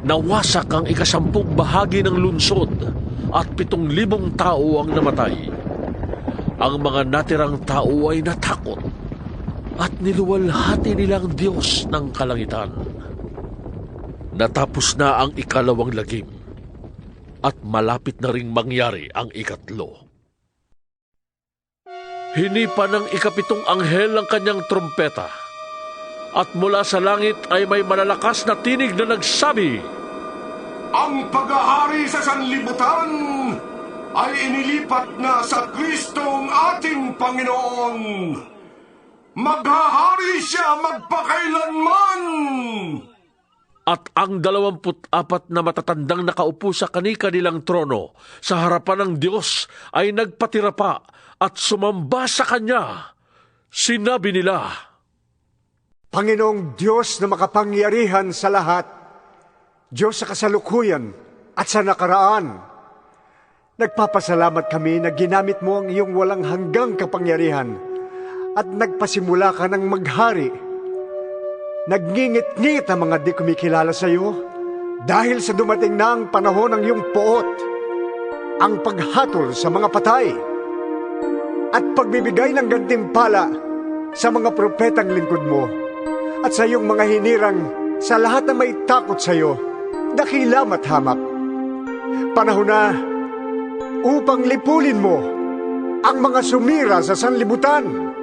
Nawasak ang 10 bahagi ng lunsod at 7,000 tao ang namatay. Ang mga natirang tao ay natakot at niluwalhati nilang Diyos ng kalangitan. Natapos na ang 2 lagim at malapit na ring mangyari ang 3. Hinipa ng 7 anghel ang kanyang trompeta, at mula sa langit ay may malalakas na tinig na nagsabi, ang paghahari sa sanlibutan ay inilipat na sa Kristong ating Panginoon. Maghahari siya magpakailanman. At ang 24 na matatandang nakaupo sa kani-kanilang trono sa harapan ng Diyos ay nagpatira pa at sumamba sa Kanya. Sinabi nila, Panginoong Diyos na makapangyarihan sa lahat, Diyos sa kasalukuyan at sa nakaraan, nagpapasalamat kami na ginamit mo ang iyong walang hanggang kapangyarihan at nagpasimula ka ng maghari. Nagngingit-ngit ang mga di kumikilala sa iyo dahil sa dumating na ang panahon ng iyong poot, ang paghatol sa mga patay at pagbibigay ng gantimpala sa mga propetang lingkod mo at sa iyong mga hinirang sa lahat na may takot sa iyo, dakilam at hamak. Panahon na upang lipulin mo ang mga sumira sa sanlibutan.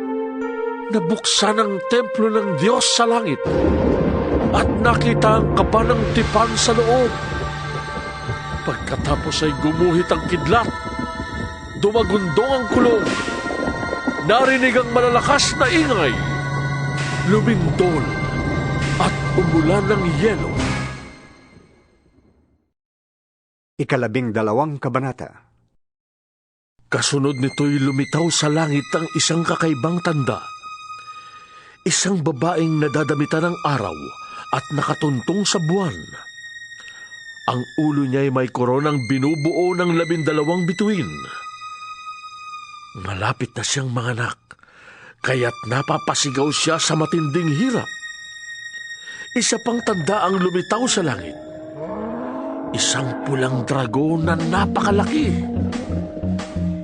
Nabuksan ang templo ng Diyos sa langit at nakita ang kaba ng tipan sa loob. Pagkatapos ay gumuhit ang kidlat, dumagundong ang kulong, narinig ang malalakas na ingay, lumindol at umulan ng yelo. 12 kabanata. Kasunod nito'y lumitaw sa langit ang isang kakaibang tanda. Isang babaeng nadadamitan ng araw at nakatuntong sa buwan. Ang ulo niya ay may koronang binubuo ng 12 bituin. Malapit na siyang manganak, kaya't napapasigaw siya sa matinding hirap. Isa pang tanda ang lumitaw sa langit. Isang pulang dragon na napakalaki.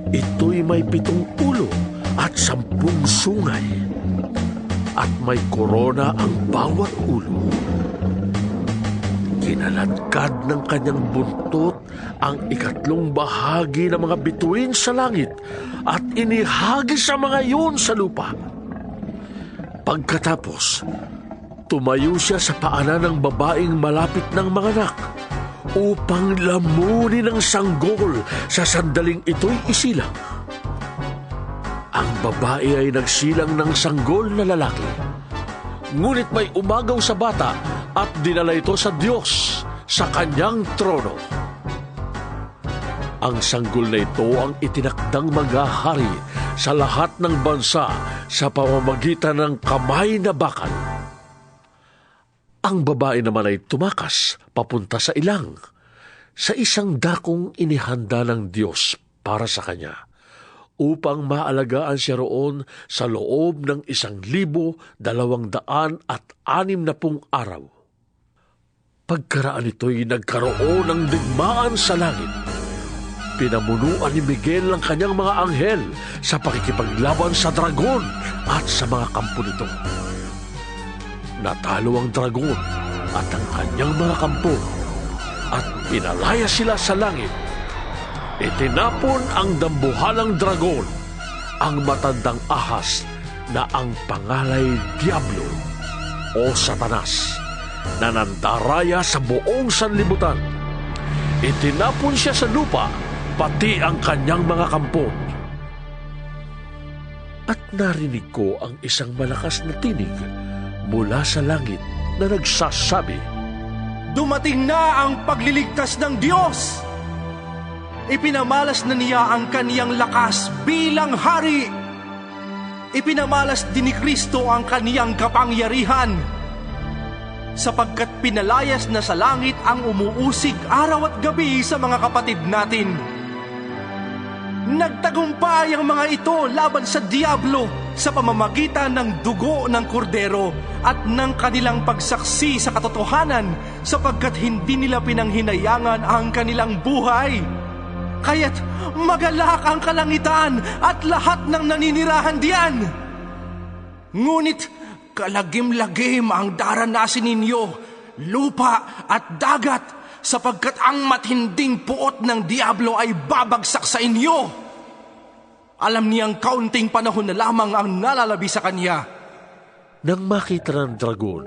Ito'y may 7 ulo at 10 sungay. At may korona ang bawat ulo. Kinaladkad ng kanyang buntot ang 3 bahagi ng mga bituin sa langit at inihagis sa mga iyon sa lupa. Pagkatapos, tumayo siya sa paanan ng babaeng malapit ng manganak upang lamunin ang sanggol sa sandaling ito'y isilang. Ang babae ay nagsilang ng sanggol na lalaki. Ngunit may umagaw sa bata at dinala ito sa Diyos sa kanyang trono. Ang sanggol na ito ang itinakdang maghahari sa lahat ng bansa sa pamamagitan ng kamay na bakal. Ang babae naman ay tumakas papunta sa ilang, sa isang dakong inihanda ng Diyos para sa kanya, upang maalagaan siya roon sa loob ng 1,260 araw. Pagkaraan ito'y nagkaroon ng digmaan sa langit. Pinamunuan ni Miguel ang kanyang mga anghel sa pakikipaglaban sa dragon at sa mga kampo nito. Natalo ang dragon at ang kanyang mga kampo at pinalaya sila sa langit. Itinapon ang dambuhalang dragon, ang matandang ahas na ang pangalay Diablo o Satanas, na nandaraya sa buong sanlibutan. Itinapon siya sa lupa, pati ang kanyang mga kampon. At narinig ko ang isang malakas na tinig mula sa langit na nagsasabi, Dumating na ang pagliligtas ng Diyos! Ipinamalas na niya ang kaniyang lakas bilang hari. Ipinamalas din ni Kristo ang kaniyang kapangyarihan, sapagkat pinalayas na sa langit ang umuusig araw at gabi sa mga kapatid natin. Nagtagumpay ang mga ito laban sa Diablo sa pamamagitan ng dugo ng kordero at ng kanilang pagsaksi sa katotohanan, sapagkat hindi nila pinanghinayangan ang kanilang buhay. Kaya't magalak ang kalangitan at lahat ng naninirahan diyan. Ngunit kalagim-lagim ang daranasin ninyo, lupa at dagat, sapagkat ang matinding puot ng Diablo ay babagsak sa inyo. Alam niyang kaunting panahon na lamang ang nalalabi sa kanya. Nang makita ng dragon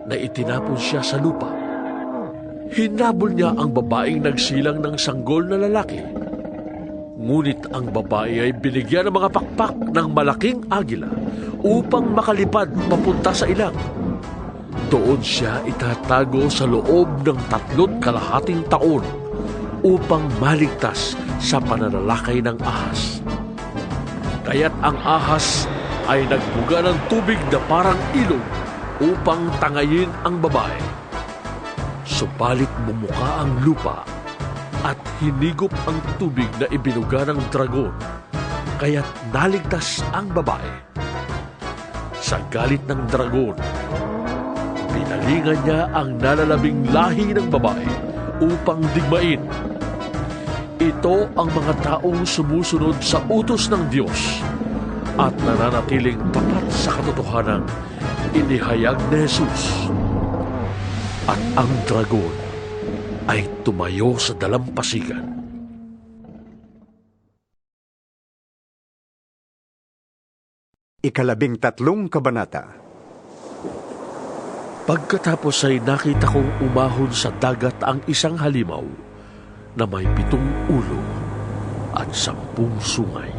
na itinapon siya sa lupa, hinabol niya ang babaeng nagsilang ng sanggol na lalaki. Ngunit ang babae ay binigyan ng mga pakpak ng malaking agila upang makalipad papunta sa ilang. Doon siya itatago sa loob ng 3.5 taon upang maligtas sa pananalakay ng ahas. Kaya't ang ahas ay nagbuga ng tubig na parang ilog upang tangayin ang babae. Subalit bumuka ang lupa at hinigop ang tubig na ibinuga ng dragon, kaya't naligtas ang babae. Sa galit ng dragon, pinalingan niya ang nalalabing lahi ng babae upang digmain. Ito ang mga taong sumusunod sa utos ng Diyos at nananatiling tapat sa katotohanan inihayag ni Jesus. At ang dragon ay tumayo sa dalampasigan. Ikalabing-3 kabanata. Pagkatapos ay nakita kong umahon sa dagat ang isang halimaw na may 7 ulo at 10 sungay.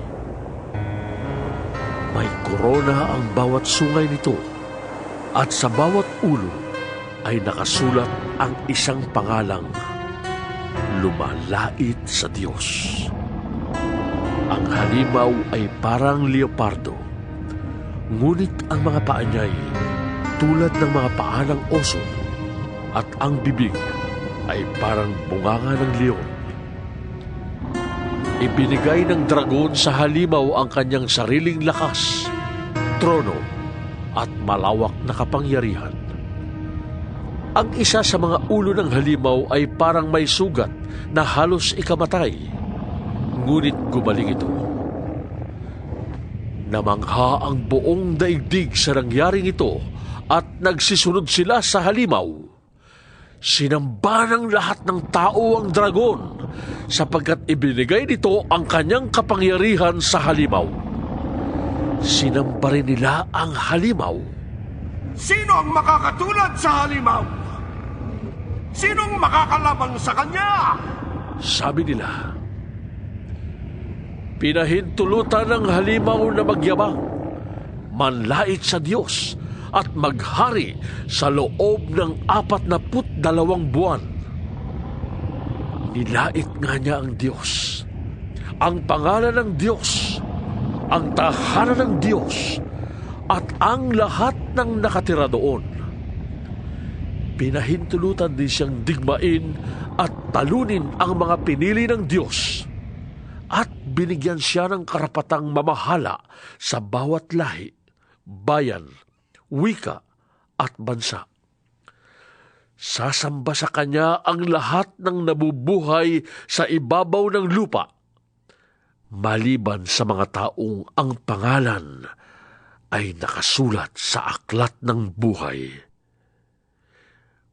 May korona ang bawat sungay nito at sa bawat ulo ay nakasulat ang isang pangalang Lumalait sa Diyos. Ang halimaw ay parang leopardo, ngunit ang mga paa niya'y tulad ng mga paa ng oso at ang bibig ay parang bunganga ng leon. Ibinigay ng dragon sa halimaw ang kanyang sariling lakas, trono at malawak na kapangyarihan. Ang isa sa mga ulo ng halimaw ay parang may sugat na halos ikamatay, ngunit gumaling ito. Namangha ang buong daigdig sa nangyaring ito at nagsisunod sila sa halimaw. Sinamba ng lahat ng tao ang dragon sapagkat ibinigay nito ang kanyang kapangyarihan sa halimaw. Sinamba rin nila ang halimaw. Sino ang makakatulad sa halimaw? Sinong makakalaban sa kanya? Sabi nila. Pinahintulutan ng halimaw na magyabang, manlait sa Diyos at maghari sa loob ng 42 buwan. Nilait nga niya ang Diyos, ang pangalan ng Diyos, ang tahanan ng Diyos, at ang lahat ng nakatira doon. Pinahintulutan din siyang digmain at talunin ang mga pinili ng Diyos, at binigyan siya ng karapatang mamahala sa bawat lahi, bayan, wika at bansa. Sasamba sa kanya ang lahat ng nabubuhay sa ibabaw ng lupa, maliban sa mga taong ang pangalan ay nakasulat sa aklat ng buhay.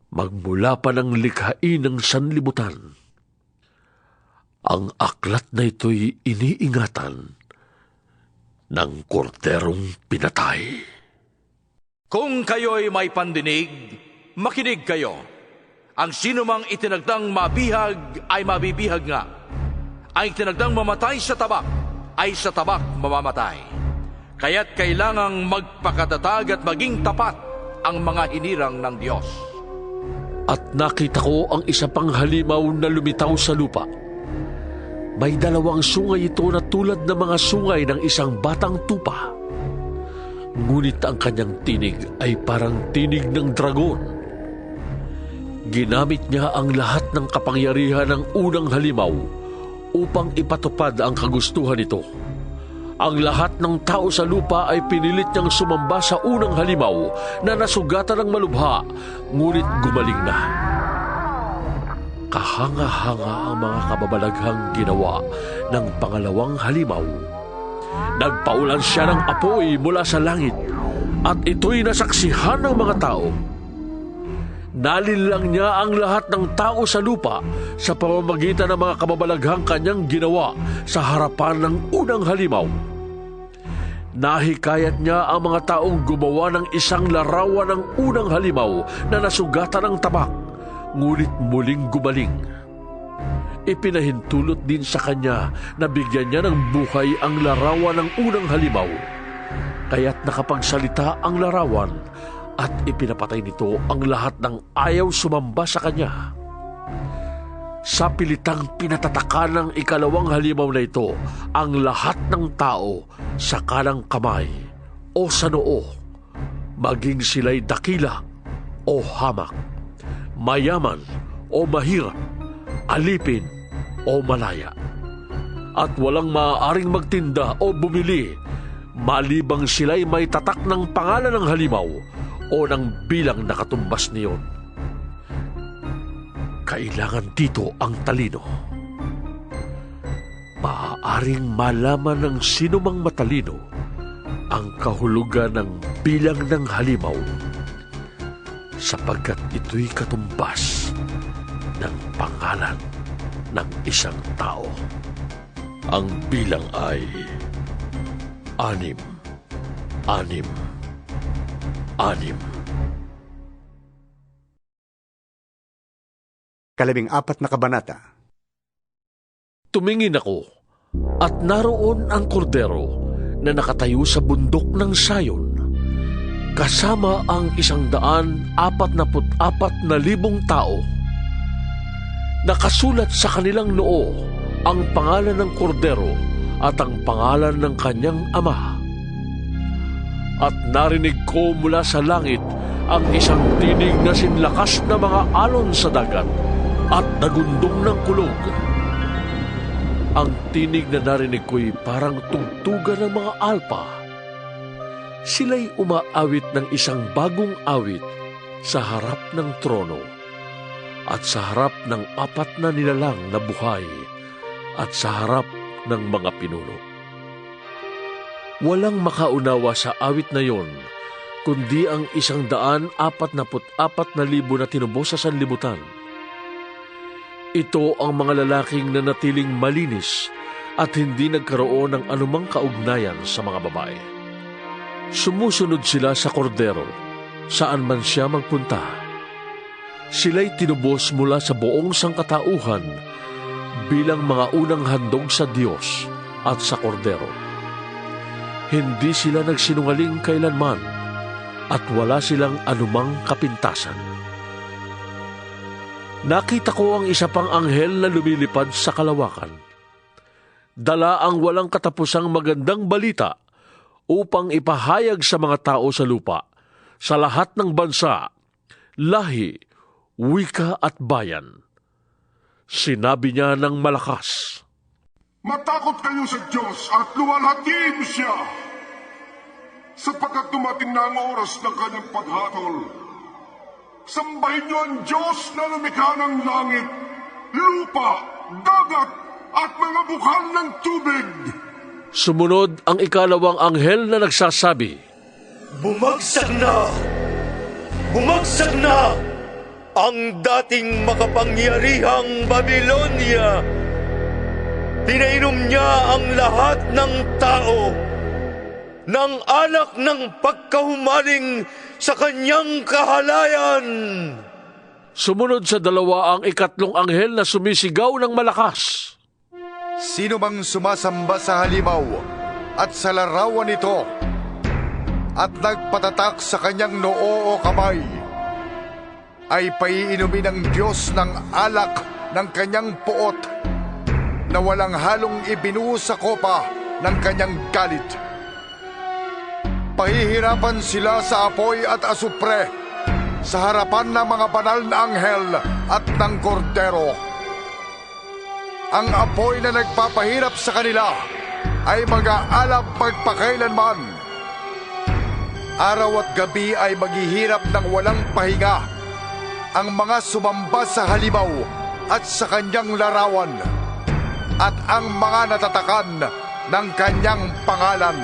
Magmula pa ng likhain ng sanlibutan, ang aklat na ito'y iniingatan ng korderong pinatay. Kung kayo'y may pandinig, makinig kayo. Ang sinumang itinagdang mabihag ay mabibihag nga. Ang itinagdang mamatay sa tabak ay sa tabak mamamatay. Kaya't kailangang magpakatatag at maging tapat ang mga hinirang ng Diyos. At nakita ko ang isa pang halimaw na lumitaw sa lupa. May 2 sungay ito na tulad ng mga sungay ng isang batang tupa. Ngunit ang kanyang tinig ay parang tinig ng dragon. Ginamit niya ang lahat ng kapangyarihan ng unang halimaw upang ipatupad ang kagustuhan nito. Ang lahat ng tao sa lupa ay pinilit niyang sumamba sa unang halimaw na nasugatan ng malubha, ngunit gumaling na. Kahanga-hanga ang mga kababalaghang ginawa ng pangalawang halimaw. Nagpaulan siya ng apoy mula sa langit at ito'y nasaksihan ng mga tao. Nalinlang niya ang lahat ng tao sa lupa sa pamamagitan ng mga kababalaghang kanyang ginawa sa harapan ng unang halimaw. Nahikayat niya ang mga taong gumawa ng isang larawan ng unang halimaw na nasugatan ng tabak, ngunit muling gumaling. Ipinahintulot din sa kanya na bigyan niya ng buhay ang larawan ng unang halimaw. Kaya't nakapagsalita ang larawan at ipinapatay nito ang lahat ng ayaw sumamba sa kanya. Sa pilitang pinatataka ng ikalawang halimaw na ito ang lahat ng tao sa kanang kamay o sa noo, maging sila'y dakila o hamak, mayaman o mahirap, alipin o malaya. At walang maaaring magtinda o bumili malibang sila'y may tatak ng pangalan ng halimaw o ng bilang na katumbas niyon. Kailangan dito ang talino. Maaaring malaman ng sinumang matalino ang kahulugan ng bilang ng halimaw sapagkat ito'y katumbas ng pangalan ng isang tao. Ang bilang ay 6, 6, 6. 14 na kabanata. Tumingin ako at naroon ang kordero na nakatayo sa bundok ng Sayon, kasama ang 144,000 tao. Nakasulat sa kanilang noo ang pangalan ng kordero at ang pangalan ng kanyang ama. At narinig ko mula sa langit ang isang tinig na sinlakas na mga alon sa dagat at nagundong ng kulog. Ang tinig na narinig ko'y parang tugtugan ng mga alpa. Sila'y umaawit ng isang bagong awit sa harap ng trono at sa harap ng 4 na nilalang na buhay at sa harap ng mga pinuno. Walang makaunawa sa awit na yon, kundi ang 144,000 na tinubos sa sanlibutan. Ito ang mga lalaking na natiling malinis at hindi nagkaroon ng anumang kaugnayan sa mga babae. Sumusunod sila sa kordero, saan man siya magpunta. Sila'y tinubos mula sa buong sangkatauhan bilang mga unang handog sa Diyos at sa kordero. Hindi sila nagsinungaling kailanman at wala silang anumang kapintasan. Nakita ko ang isa pang anghel na lumilipad sa kalawakan. Dala ang walang katapusang magandang balita upang ipahayag sa mga tao sa lupa, sa lahat ng bansa, lahi, wika at bayan. Sinabi niya ng malakas, Matakot kayo sa Diyos at luwalhatiin siya, sapagkat dumating na ang oras ng kanyang paghatol. Sambahin niyo ang Diyos na lumikha ng langit, lupa, dagat, at mga bukal ng tubig. Sumunod ang ikalawang anghel na nagsasabi, Bumagsak na! Bumagsak na! Ang dating makapangyarihang Babilonia! Pinainom niya ang lahat ng tao ng alak ng pagkahumaling sa kanyang kahalayan. Sumunod sa dalawa ang ikatlong anghel na sumisigaw ng malakas. Sino mang sumasamba sa halimaw at sa larawan nito at nagpatatak sa kanyang noo o kamay ay paiinumin ng Diyos ng alak ng kanyang puot na walang halong ibinuhos sa kopa ng kanyang galit. Pahihirapan sila sa apoy at asupre sa harapan ng mga banal na anghel at ng kordero. Ang apoy na nagpapahirap sa kanila ay mag-aalab pagpakailanman. Araw at gabi ay maghihirap ng walang pahinga ang mga sumamba sa halimaw at sa kanyang larawan at ang mga natatakan ng kanyang pangalan.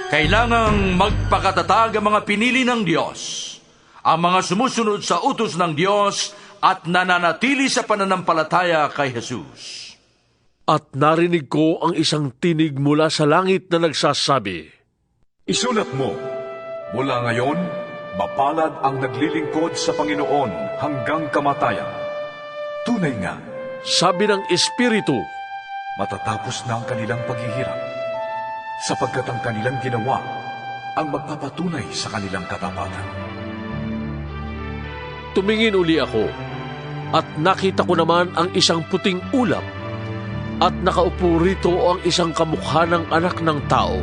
Kailangang magpakatatag ang mga pinili ng Diyos, ang mga sumusunod sa utos ng Diyos at nananatili sa pananampalataya kay Jesus. At narinig ko ang isang tinig mula sa langit na nagsasabi, Isulat mo, mula ngayon, mapalad ang naglilingkod sa Panginoon hanggang kamatayan. Tunay nga, sabi ng Espiritu, matatapos na ang kanilang paghihirap, sapagkat ang kanilang ginawa ang magpapatunay sa kanilang katapatan. Tumingin uli ako at nakita ko naman ang isang puting ulap at nakaupo rito ang isang kamukha ng anak ng tao.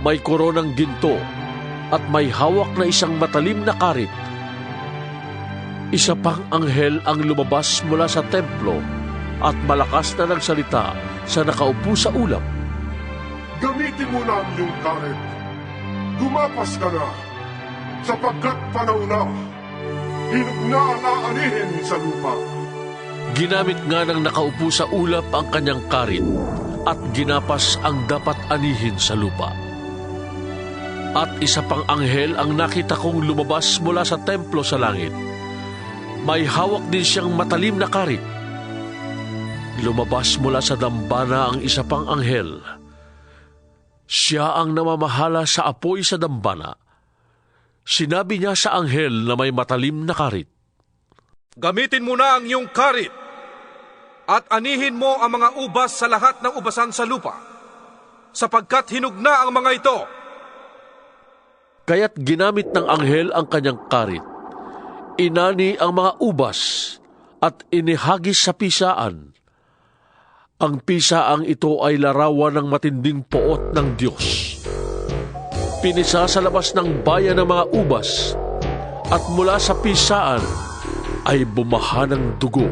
May koronang ginto at may hawak na isang matalim na karit. Isa pang anghel ang lumabas mula sa templo at malakas na nagsalita sa nakaupo sa ulap. Gamitin mo na ang iyong karet. Gumapas ka na, sapagkat panahon na. Hinog na ang aanihin sa lupa. Ginamit nga ng nakaupo sa ulap ang kanyang karit at ginapas ang dapat anihin sa lupa. At isa pang anghel ang nakita kong lumabas mula sa templo sa langit. May hawak din siyang matalim na karit. Lumabas mula sa dambana ang isa pang anghel. Siya ang namamahala sa apoy sa dambana. Sinabi niya sa anghel na may matalim na karit, Gamitin mo na ang iyong karit at anihin mo ang mga ubas sa lahat ng ubasan sa lupa, sapagkat hinog na ang mga ito. Kaya't ginamit ng anghel ang kanyang karit. Inani ang mga ubas at inihagis sa pisaan. Ang pisaang ito ay larawan ng matinding poot ng Diyos. Pinisa sa labas ng bayan ng mga ubas at mula sa pisaan ay bumaha ng dugo.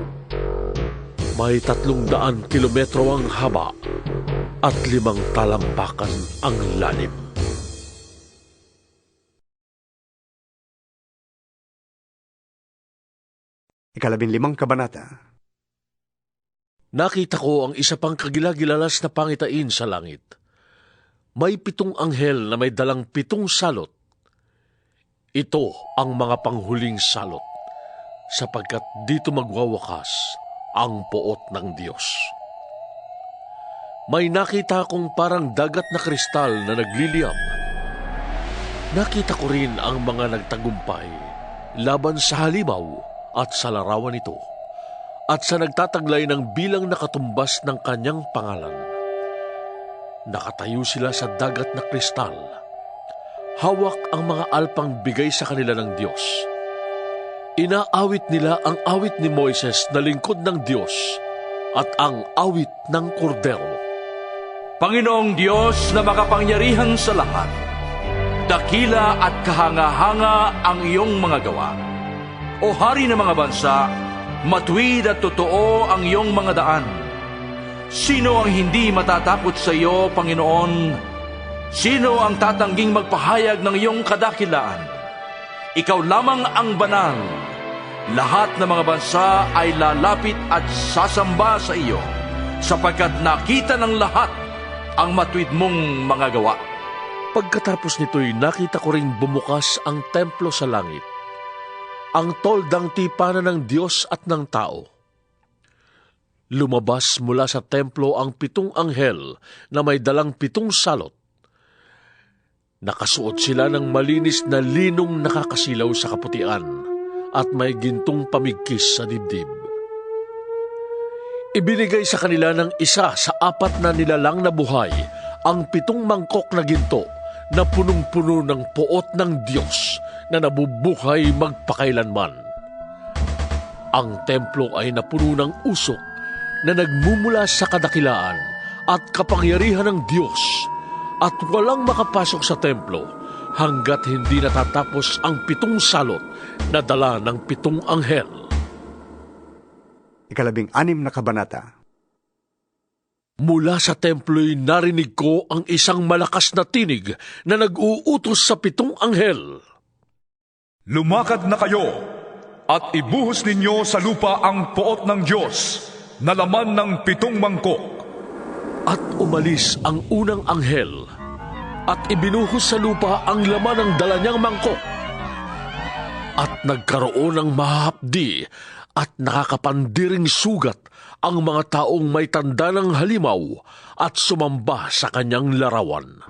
May 300 kilometro ang haba at 5 talampakan ang lalim. Ika-15 kabanata. Nakita ko ang isa pang kagilagilalas na pangitain sa langit. May 7 anghel na may dalang 7 salot. Ito ang mga panghuling salot, sapagkat dito magwawakas ang poot ng Diyos. May nakita akong parang dagat na kristal na nagliliyab. Nakita ko rin ang mga nagtagumpay laban sa halimaw at sa larawan nito, at sa nagtataglay ng bilang nakatumbas ng kanyang pangalan. Nakatayo sila sa dagat na kristal. Hawak ang mga alpang bigay sa kanila ng Diyos. Inaawit nila ang awit ni Moises na lingkod ng Diyos at ang awit ng kordero. Panginoong Diyos na makapangyarihan sa lahat, dakila at kahanga-hanga ang iyong mga gawa. O Hari ng mga bansa, matuwid at totoo ang iyong mga daan. Sino ang hindi matatakot sa iyo, Panginoon? Sino ang tatangging magpahayag ng iyong kadakilaan? Ikaw lamang ang banal. Lahat ng mga bansa ay lalapit at sasamba sa iyo, sapagkat nakita ng lahat ang matuwid mong mga gawa. Pagkatapos nito'y nakita ko ring bumukas ang templo sa langit, ang toldang tipanan ng Diyos at ng tao. Lumabas mula sa templo ang 7 anghel na may dalang 7 salot. Nakasuot sila ng malinis na linong nakakasilaw sa kaputian at may gintong pamigkis sa dibdib. Ibinigay sa kanila ng isa sa 4 na nilalang na buhay ang 7 mangkok na ginto na punong-puno ng poot ng Diyos na nabubuhay magpakailanman. Ang templo ay napuno ng usok na nagmumula sa kadakilaan at kapangyarihan ng Diyos, at walang makapasok sa templo hanggat hindi natatapos ang 7 salot na dala ng 7 anghel. Ika-16 na kabanata. Mula sa templo'y narinig ko ang isang malakas na tinig na nag-uutos sa 7 anghel. Lumakad na kayo at ibuhos ninyo sa lupa ang poot ng Diyos na laman ng 7 mangkok. At umalis ang unang anghel at ibinuhos sa lupa ang laman ng dala niyang mangkok. At nagkaroon ng mahapdi at nakakapandiring sugat ang mga taong may tanda ng halimaw at sumamba sa kanyang larawan.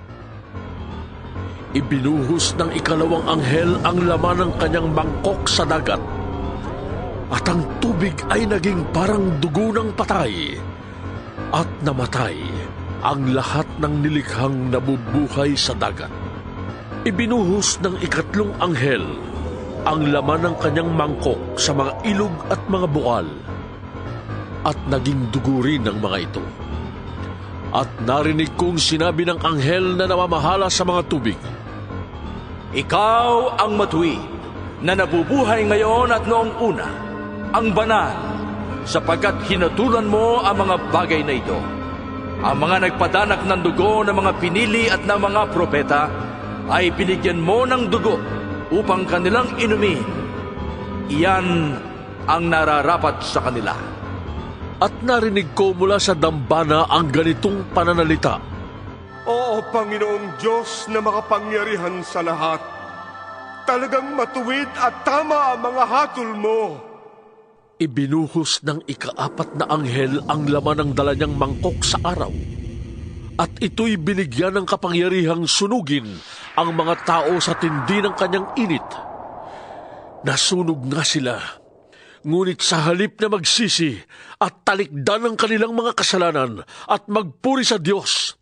Ibinuhos ng 2 anghel ang laman ng kanyang mangkok sa dagat, at ang tubig ay naging parang dugo ng patay, at namatay ang lahat ng nilikhang nabubuhay sa dagat. Ibinuhos ng ikatlong anghel ang laman ng kanyang mangkok sa mga ilog at mga bukal, at naging dugo rin ang mga ito. At narinig kong sinabi ng anghel na namamahala sa mga tubig, Ikaw ang matuwid na nabubuhay ngayon at noong una, ang banal, sapagkat hinatulan mo ang mga bagay na ito. Ang mga nagpadanak ng dugo ng mga pinili at ng mga propeta ay binigyan mo ng dugo upang kanilang inumin. Iyan ang nararapat sa kanila. At narinig ko mula sa dambana ang ganitong pananalita, Oo, Panginoong Diyos na makapangyarihan sa lahat. Talagang matuwid at tama ang mga hatol mo. Ibinuhos ng ikaapat na anghel ang laman ng dala niyang mangkok sa araw, at ito'y binigyan ng kapangyarihang sunugin ang mga tao sa tindi ng kanyang init. Nasunog nga sila, ngunit sa halip na magsisi at talikdan ang kanilang mga kasalanan at magpuri sa Diyos,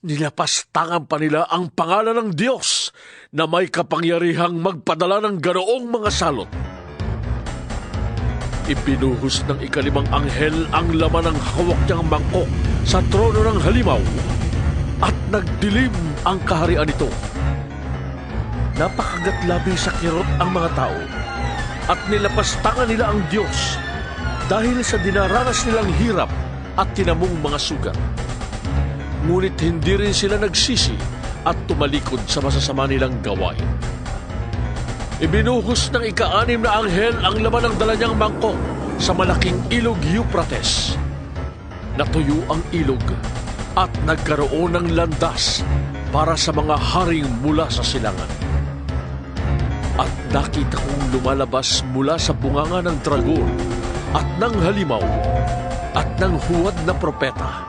nilapastangan pa nila ang pangalan ng Diyos na may kapangyarihang magpadala ng ganoong mga salot. Ibinuhos ng ikalimang anghel ang laman ng hawak niyang mangkok sa trono ng halimaw, at nagdilim ang kaharian nito. Napakagatlabi sa kirot ang mga tao, at nilapastangan nila ang Diyos dahil sa dinaranas nilang hirap at tinamong mga sugat. Ngunit hindi rin sila nagsisi at tumalikod sa masasama nilang gawain. Ibinuhos ng ika-6 na anghel ang laman ng dala niyang mangkok sa malaking ilog Euphrates. Natuyo ang ilog at nagkaroon ng landas para sa mga haring mula sa silangan. At nakita kong lumalabas mula sa bunganga ng dragon at ng halimaw at ng huwad na propeta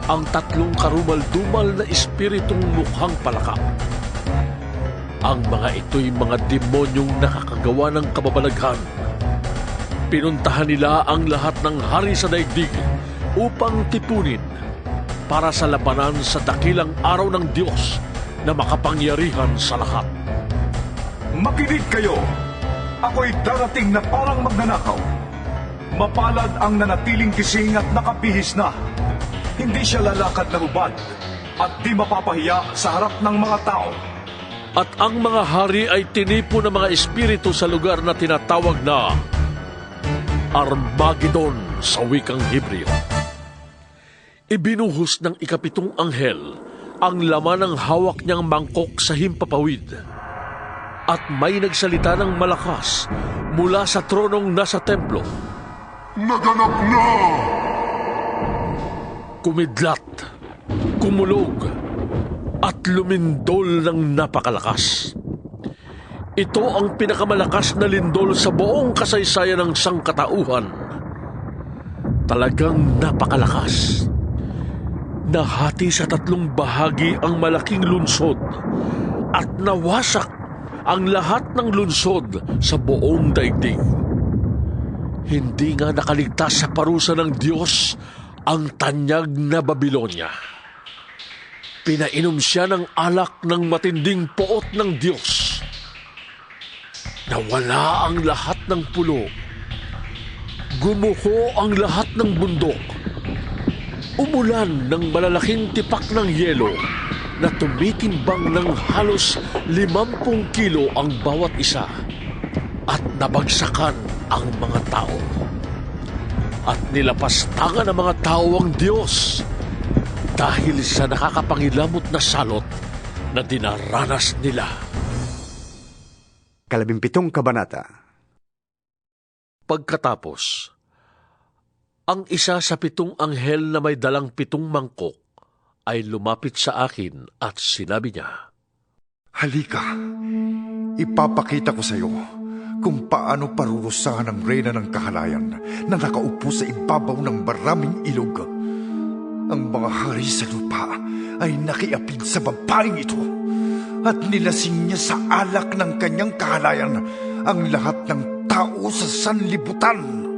ang 3 karumal-dumal na espiritong mukhang palaka. Ang mga ito'y mga demonyong nakakagawa ng kababalaghan. Pinuntahan nila ang lahat ng hari sa daigdig upang tipunin para sa labanan sa dakilang araw ng Diyos na makapangyarihan sa lahat. Makinig kayo! Ako'y darating na parang magnanakaw. Mapalad ang nanatiling gising at nakabihis na. Hindi siya lalakad na hubad at di mapapahiya sa harap ng mga tao. At ang mga hari ay tinipo ng mga espiritu sa lugar na tinatawag na Armageddon sa wikang Hebreo. Ibinuhos ng ika-7 anghel ang laman ng hawak niyang mangkok sa himpapawid, at may nagsalita ng malakas mula sa tronong nasa templo. Naganap na! Kumidlat, kumulog, at lumindol ng napakalakas. Ito ang pinakamalakas na lindol sa buong kasaysayan ng sangkatauhan. Talagang napakalakas. Nahati sa 3 bahagi ang malaking lunsod at nawasak ang lahat ng lunsod sa buong daigdig. Hindi nga nakaligtas sa parusa ng Diyos ang tanyag na Babilonya. Pinainom siya ng alak ng matinding poot ng Diyos. Nawala ang lahat ng pulo. Gumuho ang lahat ng bundok. Umulan ng malalaking tipak ng yelo na tumitimbang ng halos 50 kilo ang bawat isa, at nabagsakan ang mga tao. At nilapastangan ng mga tao ang Diyos dahil sa nakakapangilamot na salot na dinaranas nila. 17 kabanata. Pagkatapos, ang isa sa 7 anghel na may dalang 7 mangkok ay lumapit sa akin at sinabi niya, Halika, ipapakita ko sa iyo kung paano parurusahan ang reyna ng kahalayan na nakaupo sa ibabaw ng maraming ilog. Ang mga hari sa lupa ay nakiapid sa babaeng ito at nilasing niya sa alak ng kanyang kahalayan ang lahat ng tao sa sanlibutan.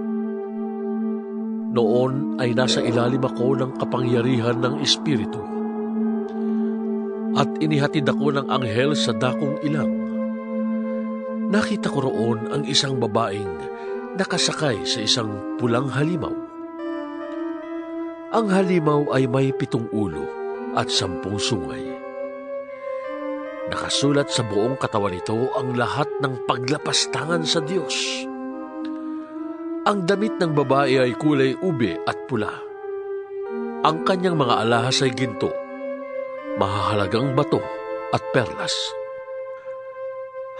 Noon ay nasa ilalim ako ng kapangyarihan ng Espiritu. at inihatid ako ng anghel sa dakong ilang. Nakita ko roon ang isang babaeng nakasakay sa isang pulang halimaw. Ang halimaw ay may 7 ulo at 10 sungay. Nakasulat sa buong katawan nito ang lahat ng paglapastangan sa Diyos. Ang damit ng babae ay kulay ube at pula. Ang kanyang mga alahas ay ginto, mahahalagang bato at perlas.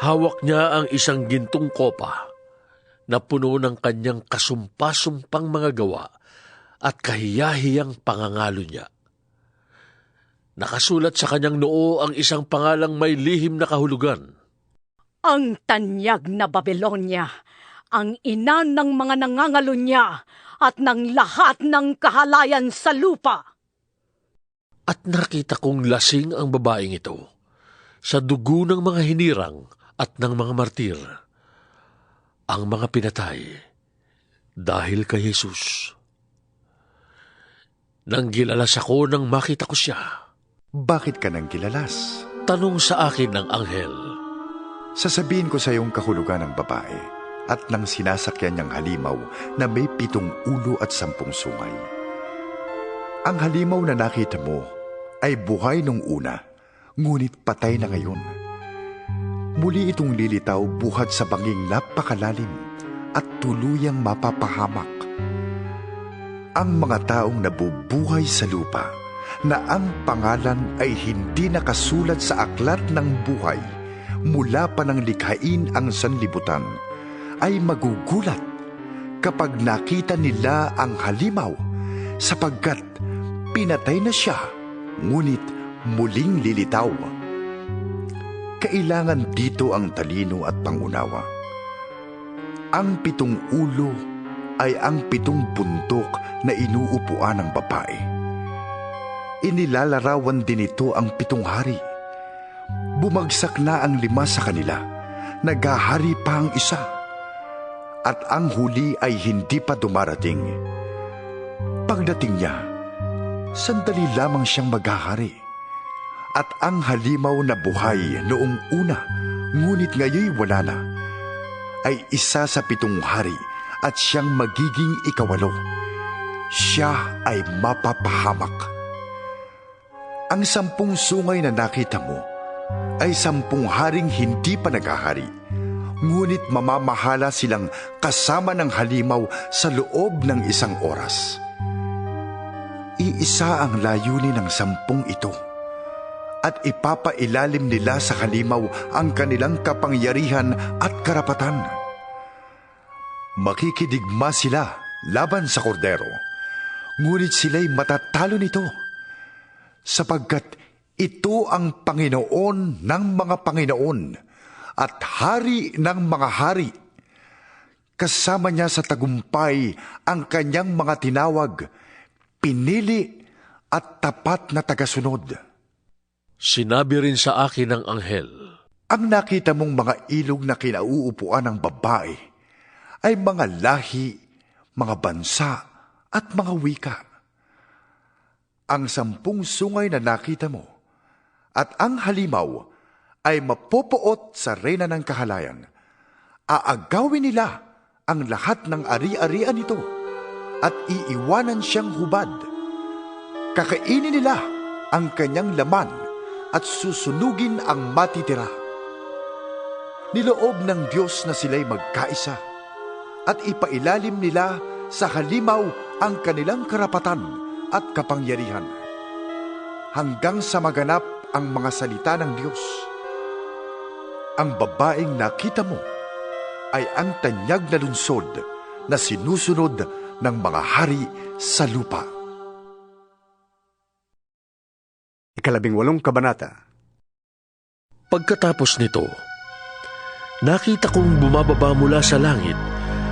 Hawak niya ang isang gintong kopa na puno ng kanyang kasumpa-sumpang mga gawa at kahiyahiyang pangangalo niya. Nakasulat sa kanyang noo ang isang pangalang may lihim na kahulugan. Ang tanyag na Babilonia, ang ina ng mga nangangalo niya at ng lahat ng kahalayan sa lupa. At nakita kong lasing ang babaeng ito sa dugo ng mga hinirang at ng mga martir, ang mga pinatay dahil kay Jesus. Nang gilalas ako nang makita ko siya. Bakit ka nang gilalas? Tanong sa akin ng anghel. Sasabihin ko sa iyong kahulugan ng babae at ng sinasakyan niyang halimaw na may 7 ulo at 10 sungay. Ang halimaw na nakita mo ay buhay nung una, ngunit patay na ngayon. Muli itong lilitaw buhat sa banging napakalalim at tuluyang mapapahamak. Ang mga taong nabubuhay sa lupa na ang pangalan ay hindi nakasulat sa aklat ng buhay mula pa nang likhain ang sanlibutan, ay magugulat kapag nakita nila ang halimaw, sapagkat pinatay na siya, ngunit muling lilitaw. Kailangan dito ang talino at pangunawa. Ang 7 ulo ay ang 7 bundok na inuupuan ng babae. Inilalarawan din ito ang 7 hari. Bumagsak na ang 5 sa kanila, naghahari pa ang isa, at ang huli ay hindi pa dumarating. Pagdating niya, sandali lamang siyang maghahari. At ang halimaw na buhay noong una, ngunit ngayon wala na, ay isa sa 7 hari at siyang magiging ika-8. Siya ay mapapahamak. Ang 10 sungay na nakita mo ay 10 haring hindi pa naghahari, ngunit mamamahala silang kasama ng halimaw sa loob ng 1 oras. Iisa ang layunin ng 10 ito, at ipapailalim nila sa halimaw ang kanilang kapangyarihan at karapatan. Makikidigma sila laban sa kordero, ngunit sila'y matatalo nito, sapagkat ito ang Panginoon ng mga Panginoon at Hari ng mga hari. Kasama niya sa tagumpay ang kanyang mga tinawag, pinili at tapat na tagasunod. Sinabi rin sa akin ng anghel, ang nakita mong mga ilog na kinauupuan ng babae ay mga lahi, mga bansa at mga wika. Ang 10 sungay na nakita mo at ang halimaw ay mapopoot sa reyna ng kahalayan. Aagawin nila ang lahat ng ari-arian nito at iiwanan siyang hubad. Kakainin nila ang kanyang laman at susunugin ang matitira. Niloob ng Diyos na sila'y magkaisa at ipailalim nila sa halimaw ang kanilang karapatan at kapangyarihan, hanggang sa maganap ang mga salita ng Diyos. Ang babaeng nakita mo ay ang tanyag na lungsod na sinusunod ng mga hari sa lupa. 18 kabanata. Pagkatapos nito, nakita kong bumababa mula sa langit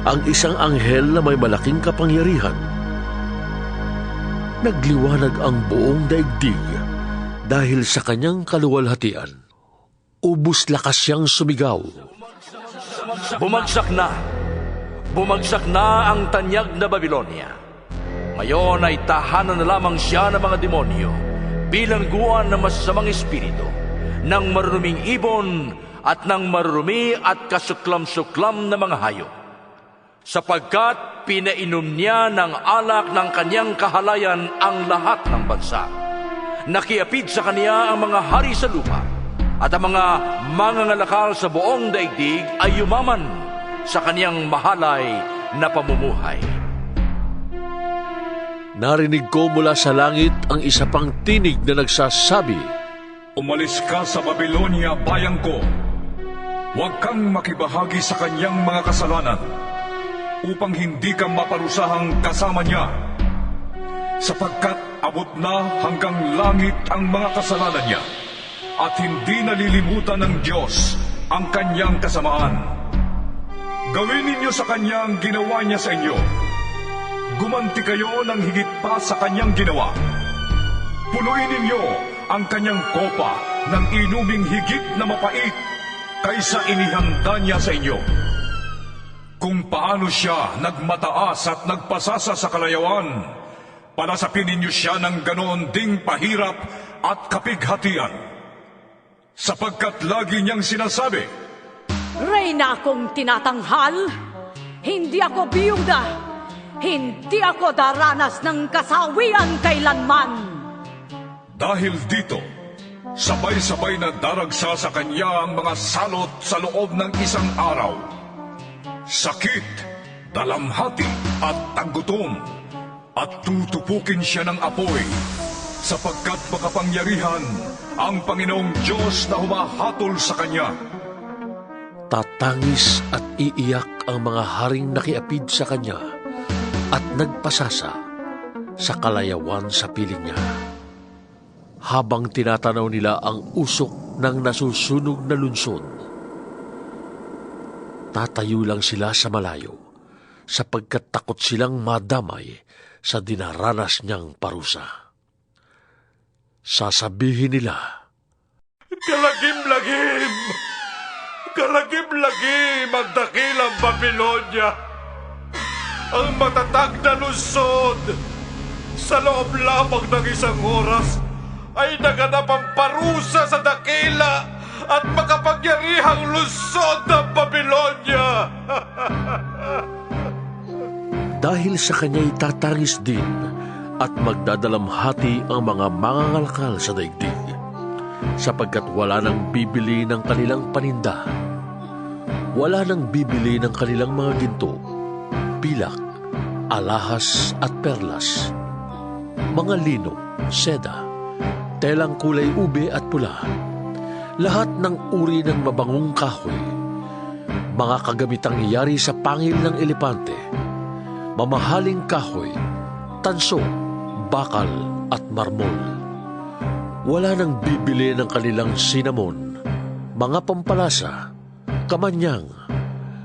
ang isang anghel na may malaking kapangyarihan. Nagliwanag ang buong daigdig dahil sa kanyang kaluwalhatian. Ubus lakas siyang sumigaw. Bumagsak na! Bumagsak na ang tanyag na Babilonia. Ngayon ay tahanan na lamang siya ng mga demonyo, bilangguan ng masasamang espiritu, ng maruruming ibon at ng marurumi at kasuklam-suklam na mga hayop. Sapagkat pinainom niya ng alak ng kanyang kahalayan ang lahat ng bansa. Nakiapid sa kaniya ang mga hari sa lupa, at ang mga mangangalakal sa buong daigdig ay yumaman sa kaniyang mahalay na pamumuhay. Narinig ko mula sa langit ang isa pang tinig na nagsasabi, Umalis ka sa Babylonia, bayang ko. Huwag kang makibahagi sa kanyang mga kasalanan, upang hindi ka maparusahang kasama niya. Sapagkat abot na hanggang langit ang mga kasalanan niya, at hindi nalilimutan ng Diyos ang kanyang kasamaan. Gawin ninyo sa kanyang ginawa niya sa inyo. Gumanti kayo ng higit pa sa kanyang ginawa. Punuin ninyo ang kanyang kopa ng inuming higit na mapait kaysa inihanda niya sa inyo. Kung paano siya nagmataas at nagpasasa sa kalayawan, palasapin ninyo siya ng ganoon ding pahirap at kapighatian. Sapagkat lagi niyang sinasabi, Reyna akong tinatanghal, hindi ako biyuda, hindi ako daranas ng kasawian kailanman. Dahil dito, sabay-sabay na daragsa sa kanya ang mga salot sa loob ng isang araw. Sakit, dalamhati at tagutom, at tutupukin siya ng apoy, sapagkat makapangyarihan ang Panginoong Diyos na humahatol sa kanya. Tatangis at iiyak ang mga haring nakiapid sa kanya at nagpasasa sa kalayawan sa piling niya. Habang tinatanaw nila ang usok ng nasusunog na lunsod, tatayo lang sila sa malayo sapagkat takot silang madamay sa dinaranas niyang parusa. Sasabihin nila, Kalagim-lagim! Kalagim-lagim ang dakilang Babylonia! Ang matatag na lungsod! Sa loob lamang ng isang oras ay naganap ang parusa sa dakila at makapangyarihang lungsod ng Babylonia! Dahil sa kanya'y tatangis din at magdadalamhati ang mga mangangalakal sa daigdig, sapagkat wala nang bibili ng kanilang paninda. Wala nang bibili ng kanilang mga ginto, pilak, alahas at perlas, mga lino, seda, telang kulay ube at pula, lahat ng uri ng mabangong kahoy, mga kagamitang iyari sa pangil ng elepante, mamahaling kahoy, tanso, bakal at marmol. Wala nang bibili ng kanilang sinamon, mga pampalasa, kamanyang,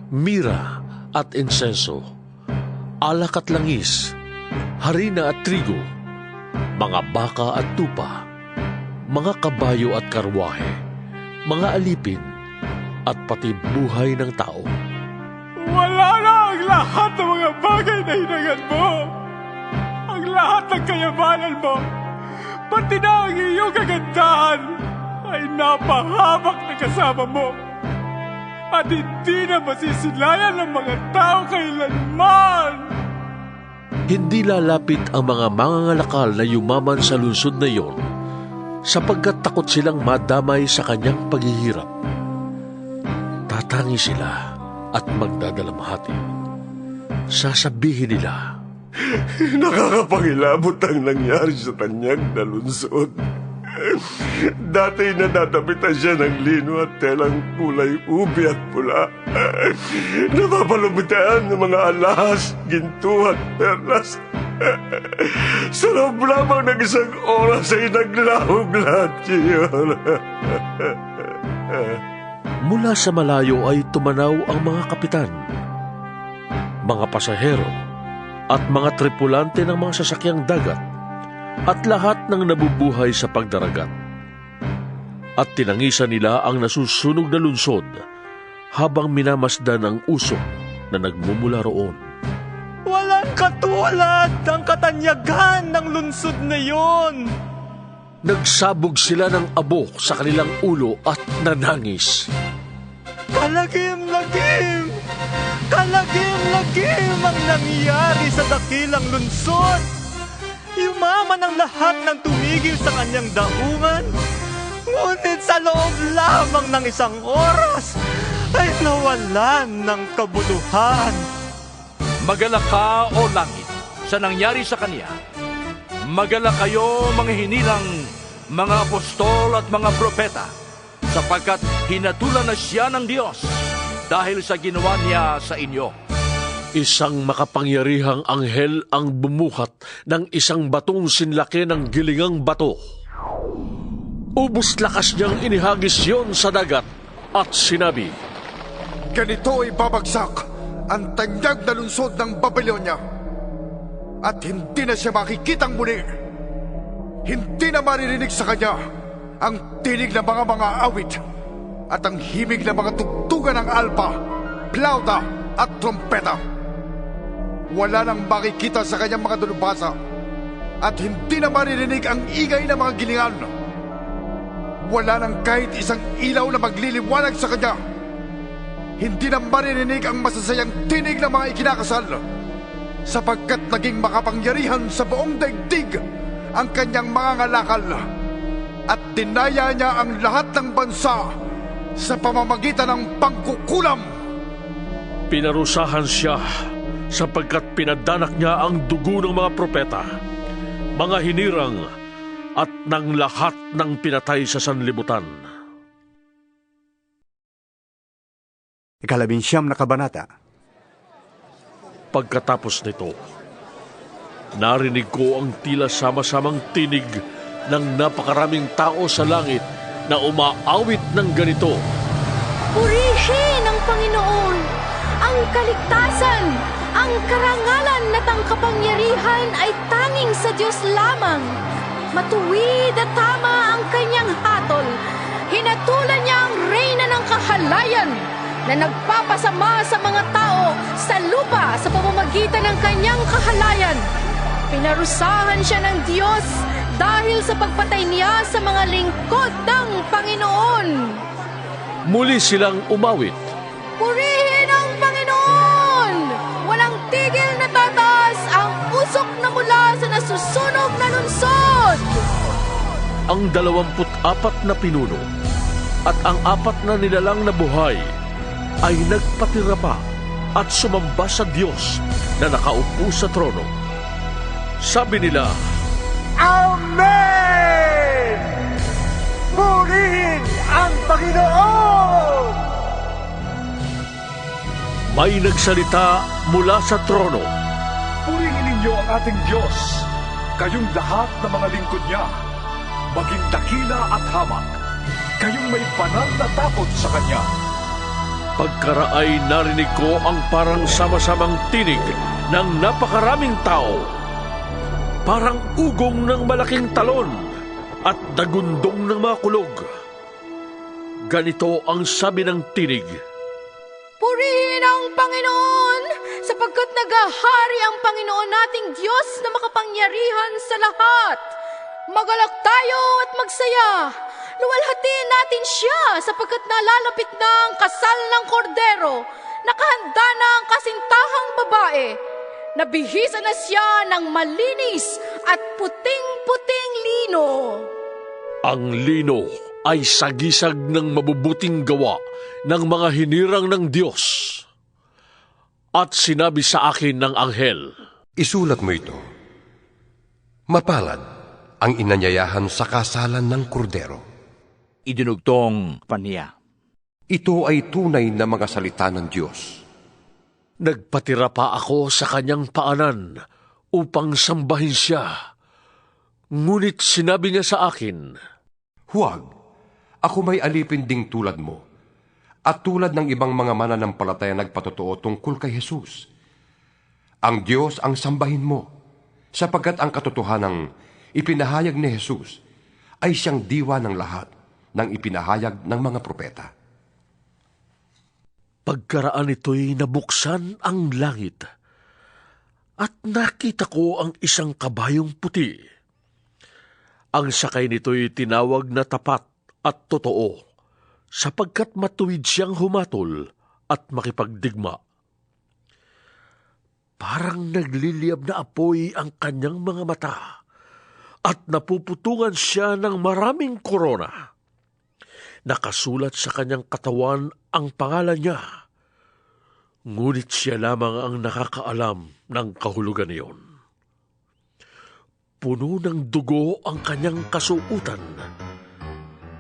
mira at insenso, alak at langis, harina at trigo, mga baka at tupa, mga kabayo at karwahe, mga alipin, at pati buhay ng tao. Wala na ang lahat ng mga bagay na hinangad mo. Ang lahat ng kayamanan mo, pati na ang iyong kagandahan, ay napahamak na kasama mo. At hindi na masisilayan ng mga tao kailanman. Hindi lalapit ang mga mangangalakal na yumaman sa lungsod na iyon, sapagkat takot silang madamay sa kanyang paghihirap. Tatangi sila at magdadalamhati. Sasabihin nila, Nakakapangilabot ang nangyari sa tanyag na lungsod. Dati nadadapitan siya ng lino at telang kulay ube at pula. Napapalubitaan ng mga alahas, ginto at perlas. Sa loob lamang ng isang oras ay naglahog lahat yun. Mula sa malayo ay tumanaw ang mga kapitan, mga pasahero, at mga tripulante ng mga sasakyang dagat, at lahat ng nabubuhay sa pagdaragat. At tinangisan nila ang nasusunog na lungsod habang minamasdan ang usok na nagmumula roon. Walang katulad ang katanyagan ng lungsod na yon. Nagsabog sila ng abo sa kanilang ulo at nanangis. Kalagim-lagim! Kalagim-lagim ang nangyari sa dakilang lungsod! Yumaman ang lahat ng tumigil sa kanyang daungan, ngunit sa loob lamang ng 1 oras ay nawalan ng kabuluhan. Magalak ka, o langit, sa nangyari sa kanya. Magalak kayo, mga hinilang, mga apostol at mga propeta, sapagkat hinatulan na siya ng Diyos dahil sa ginawa niya sa inyo. Isang makapangyarihang anghel ang bumuhat ng isang batong sinlaki ng gilingang bato. Ubus lakas niyang inihagis yon sa dagat at sinabi, "Ganito ay babagsak ang tanyag na lungsod ng Babylonia, at hindi na siya makikitang muli. Hindi na maririnig sa kanya ang tinig ng mga awit at ang himig ng mga tugtugan ng alpa, plauta at trompeta. Wala nang makikita sa kanyang mga dalubhasa at hindi na maririnig ang ingay ng mga gilingan. Wala nang kahit isang ilaw na magliliwanag sa kanya. Hindi na maririnig ang masasayang tinig ng mga ikinakasal, sapagkat naging makapangyarihan sa buong daigdig ang kanyang mga ngalakal, at dinaya niya ang lahat ng bansa sa pamamagitan ng pangkukulam." Pinarusahan siya sapagkat pinadanak niya ang dugo ng mga propeta, mga hinirang at ng lahat ng pinatay sa sanlibutan. 19 na kabanata. Pagkatapos nito, narinig ko ang tila sama-samang tinig ng napakaraming tao sa langit na umaawit ng ganito: Purihin ang Panginoon, ang kaligtasan, ang karangalan at ang kapangyarihan ay tanging sa Diyos lamang. Matuwid at tama ang kanyang hatol. Hinatulan niya ang reyna ng kahalayan na nagpapasama sa mga tao sa lupa sa pamamagitan ng kanyang kahalayan. Pinarusahan siya ng Diyos dahil sa pagpatay niya sa mga lingkod ng Panginoon. Muli silang umawit: Purihin ang Panginoon! Walang tigil na tataas ang usok na mula sa nasusunog na lungsod! Ang 24 na pinuno at ang 4 na nilalang na buhay ay nagpatira pa at sumamba sa Diyos na nakaupo sa trono. Sabi nila, Amen! Purihin ang Panginoon! May nagsalita mula sa trono. Purihin ninyo ang ating Diyos, kayong lahat ng mga lingkod niya, maging dakila at hamak, kayong may banal na takot sa Kanya. Pagkaraay narinig ko ang parang sama-samang tinig ng napakaraming tao, parang ugong ng malaking talon at dagundong ng mga kulog. Ganito ang sabi ng tinig: Purihin ang Panginoon, sapagkat nagahari ang Panginoon nating Diyos na makapangyarihan sa lahat. Magalak tayo at magsaya. Luwalhatiin natin siya sapagkat nalalapit na ang kasal ng kordero. Nakahanda na ang kasintahang babae. Nabihisa na siya ng malinis at puting-puting lino. Ang lino ay sagisag ng mabubuting gawa ng mga hinirang ng Diyos. At sinabi sa akin ng anghel, "Isulat mo ito. Mapalad ang inanyayahan sa kasalan ng kordero." Idinugtong pa niya, "Ito ay tunay na mga salita ng Diyos." Nagpatira pa ako sa kanyang paanan upang sambahin siya. Ngunit sinabi niya sa akin, "Huwag, ako may alipin ding tulad mo, at tulad ng ibang mga mananampalataya nagpatotoo tungkol kay Jesus. Ang Diyos ang sambahin mo, sapagkat ang katotohanang ipinahayag ni Jesus ay siyang diwa ng lahat ng ipinahayag ng mga propeta." Pagkaraan ito'y nabuksan ang langit, at nakita ko ang isang kabayong puti. Ang sakay nito'y tinawag na tapat at totoo, sapagkat matuwid siyang humatol at makipagdigma. Parang nagliliyab na apoy ang kanyang mga mata at napuputungan siya ng maraming korona. Nakasulat sa kanyang katawan ang pangalan niya, ngunit siya lamang ang nakakaalam ng kahulugan niyon. Puno ng dugo ang kanyang kasuutan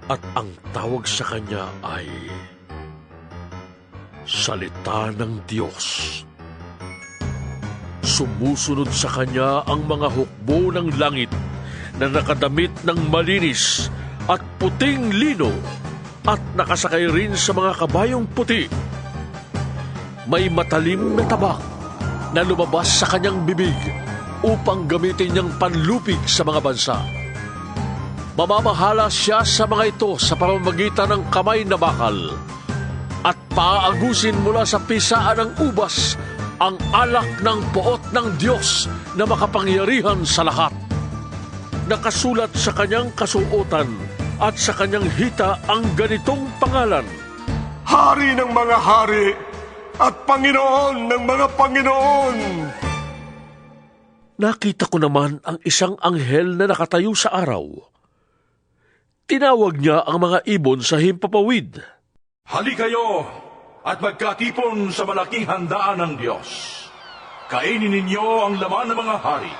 at ang tawag sa kanya ay Salita ng Diyos. Sumusunod sa kanya ang mga hukbo ng langit na nakadamit ng malinis at puting lino at nakasakay rin sa mga kabayong puti. May matalim na tabak na lumabas sa kanyang bibig upang gamitin niyang panlupig sa mga bansa. Mamamahala siya sa mga ito sa pamamagitan ng kamay na bakal at paaagusin mula sa pisaan ng ubas ang alak ng poot ng Diyos na makapangyarihan sa lahat. Nakasulat sa kanyang kasuotan at sa kanyang hita ang ganitong pangalan: Hari ng mga hari at Panginoon ng mga Panginoon. Nakita ko naman ang isang anghel na nakatayo sa araw. Tinawag niya ang mga ibon sa himpapawid. Halikayo at magkatipon sa malaking handaan ng Diyos. Kainin ninyo ang laman ng mga hari,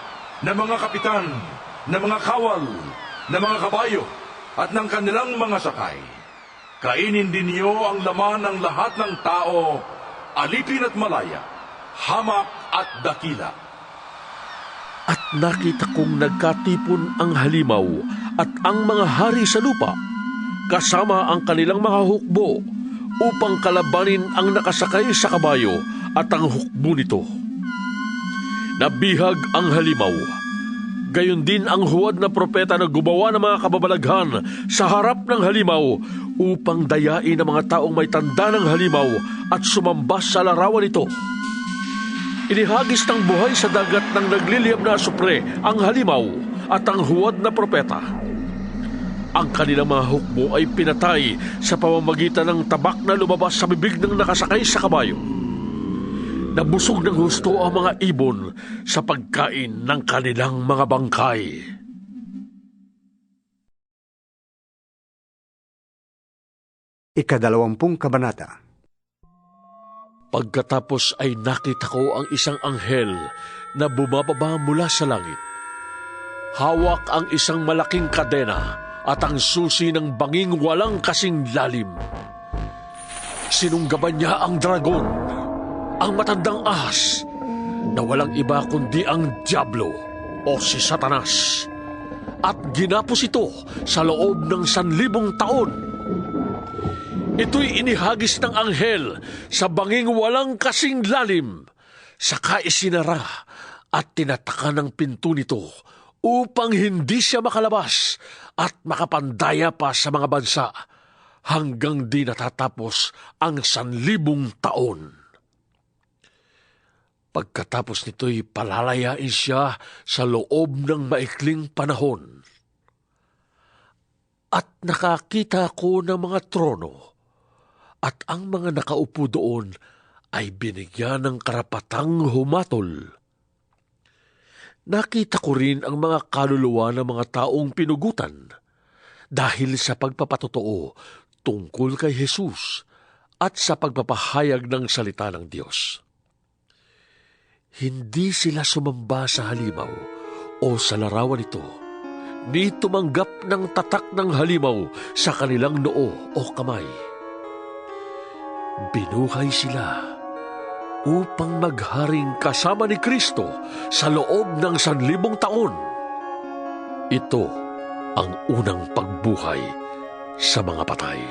ng mga kapitan, ng mga kawal, ng mga kabayo, at ng kanilang mga sakay. Kainin din niyo ang laman ng lahat ng tao, alipin at malaya, hamak at dakila. At nakita kong nagkatipon ang halimaw at ang mga hari sa lupa, kasama ang kanilang mga hukbo, upang kalabanin ang nakasakay sa kabayo at ang hukbo nito. Nabihag ang halimaw. Gayon din ang huwad na propeta na gumawa ng mga kababalaghan sa harap ng halimaw upang dayain ang mga taong may tanda ng halimaw at sumambas sa larawan nito. Inihagis ng buhay sa dagat ng nagliliyab na asupre ang halimaw at ang huwad na propeta. Ang kanilang mga hukbo ay pinatay sa pamamagitan ng tabak na lumabas sa bibig ng nakasakay sa kabayo. Nabusog ng husto ang mga ibon sa pagkain ng kanilang mga bangkay. Ika-20 kabanata. Pagkatapos ay nakita ko ang isang anghel na bumababa mula sa langit. Hawak ang isang malaking kadena at ang susi ng banging walang kasing lalim. Sinunggaban niya ang dragon, ang matandang ahas, na walang iba kundi ang Diablo o si Satanas, at ginapos ito sa loob ng 1,000 taon. Ito'y inihagis ng anghel sa banging walang kasing lalim, saka isinara at tinataka ng pinto nito upang hindi siya makalabas at makapandaya pa sa mga bansa hanggang di natatapos ang 1,000 taon. Pagkatapos nito'y palalayain siya sa loob ng maikling panahon. At nakakita ko ng mga trono, at ang mga nakaupo doon ay binigyan ng karapatang humatol. Nakita ko rin ang mga kaluluwa ng mga taong pinugutan dahil sa pagpapatotoo tungkol kay Jesus at sa pagpapahayag ng salita ng Diyos. Hindi sila sumamba sa halimaw o sa larawan nito, ni tumanggap ng tatak ng halimaw sa kanilang noo o kamay. Binuhay sila upang magharing kasama ni Kristo sa loob ng 1,000 taon. Ito ang unang pagbuhay sa mga patay.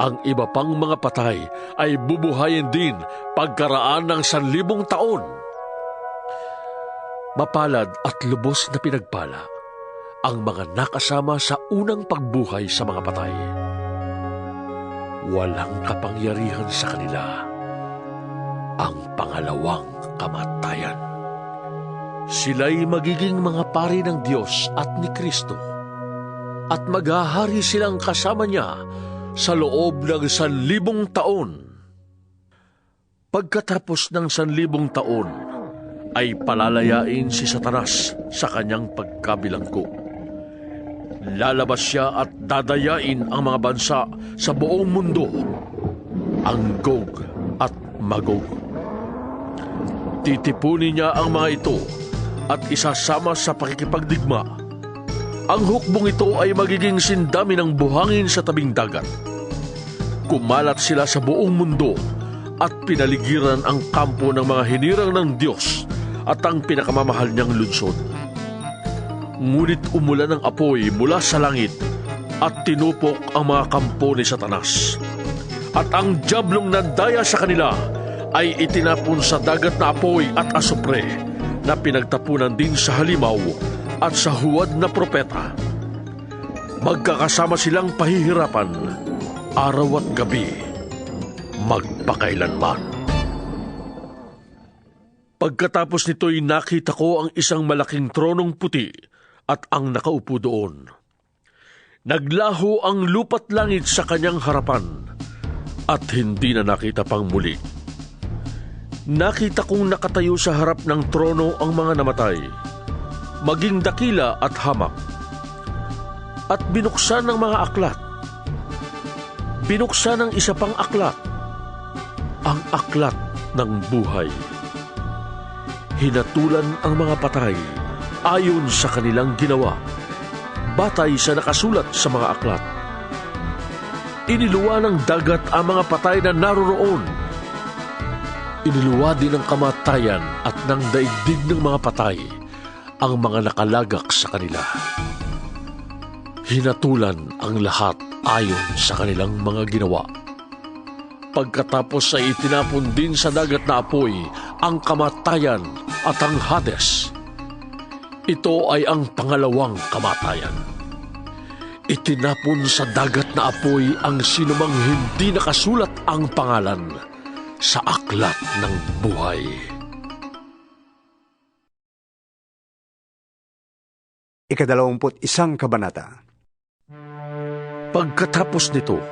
Ang iba pang mga patay ay bubuhayin din pagkaraan ng 1,000 taon. Mapalad at lubos na pinagpala ang mga nakasama sa unang pagbuhay sa mga patay. Walang kapangyarihan sa kanila ang pangalawang kamatayan. Sila'y magiging mga pari ng Diyos at ni Kristo, at maghahari silang kasama niya sa loob ng 1,000 taon. Pagkatapos ng 1,000 taon, ay palalayain si Satanas sa kanyang pagkabilanggo. Lalabas siya at dadayain ang mga bansa sa buong mundo, ang Gog at Magog. Titipunin niya ang mga ito at isasama sa pakikipagdigma. Ang hukbong ito ay magiging sindami ng buhangin sa tabing dagat. Kumalat sila sa buong mundo at pinaligiran ang kampo ng mga hinirang ng Diyos at ang pinakamamahal niyang lungsod. Ngunit umulan ng apoy mula sa langit at tinupok ang mga kampo ni Satanas. At ang diablong nandaya sa kanila ay itinapon sa dagat na apoy at asupre na pinagtapunan din sa halimaw at sa huwad na propeta. Magkakasama silang pahihirapan araw at gabi, magpakailanman. Pagkatapos nito'y nakita ko ang isang malaking tronong puti at ang nakaupo doon. Naglaho ang lupa't langit sa kanyang harapan at hindi na nakita pang muli. Nakita kong nakatayo sa harap ng trono ang mga namatay, maging dakila at hamak, at binuksan ng mga aklat. Binuksan ng isa pang aklat, ang aklat ng buhay. Hinatulan ang mga patay ayon sa kanilang ginawa, batay sa nakasulat sa mga aklat. Iniluwa ng dagat ang mga patay na naroroon. Iniluwa din ng kamatayan at ng daigdig ng mga patay ang mga nakalagak sa kanila. Hinatulan ang lahat ayon sa kanilang mga ginawa. Pagkatapos ay itinapon din sa dagat na apoy ang kamatayan at ang Hades. Ito ay ang pangalawang kamatayan. Itinapon sa dagat na apoy ang sinumang hindi nakasulat ang pangalan sa aklat ng buhay. Ika-21 kabanata. Pagkatapos nito,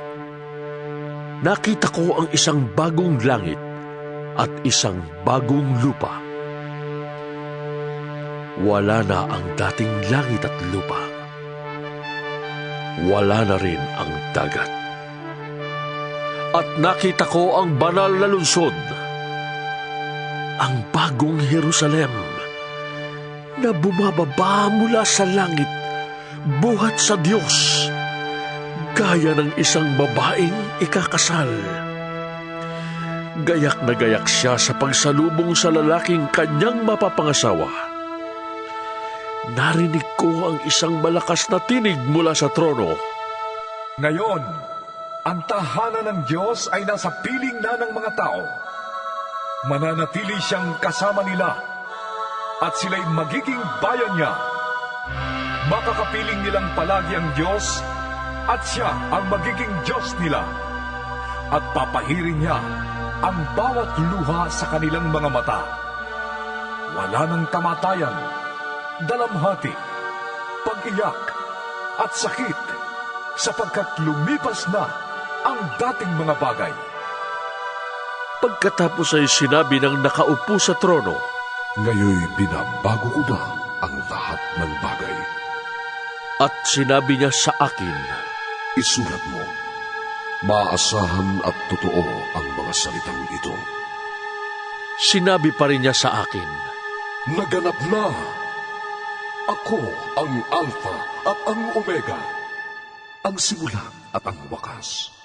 nakita ko ang isang bagong langit at isang bagong lupa. Wala na ang dating langit at lupa. Wala na rin ang dagat. At nakita ko ang banal na lungsod, ang bagong Jerusalem, na bumababa mula sa langit, buhat sa Diyos, gaya ng isang babaeng ikakasal. Gayak na gayak siya sa pagsalubong sa lalaking kanyang mapapangasawa. Narinig ko ang isang malakas na tinig mula sa trono. Ngayon, ang tahanan ng Diyos ay nasa piling na ng mga tao. Mananatili siyang kasama nila at sila'y magiging bayan niya. Makakapiling nilang palagi ang Diyos at siya ang magiging Diyos nila. At papahirin niya ang bawat luha sa kanilang mga mata. Wala nang kamatayan, dalamhati, pag-iyak at sakit, sapagkat lumipas na ang dating mga bagay. Pagkatapos ay sinabi ng nakaupo sa trono, Ngayoy binabago ko na ang lahat ng bagay. At sinabi niya sa akin, Isulat mo, maasahan at totoo ang mga salitang ito. Sinabi pa rin niya sa akin, Naganap na! Ako ang Alpha at ang Omega, ang simula at ang wakas.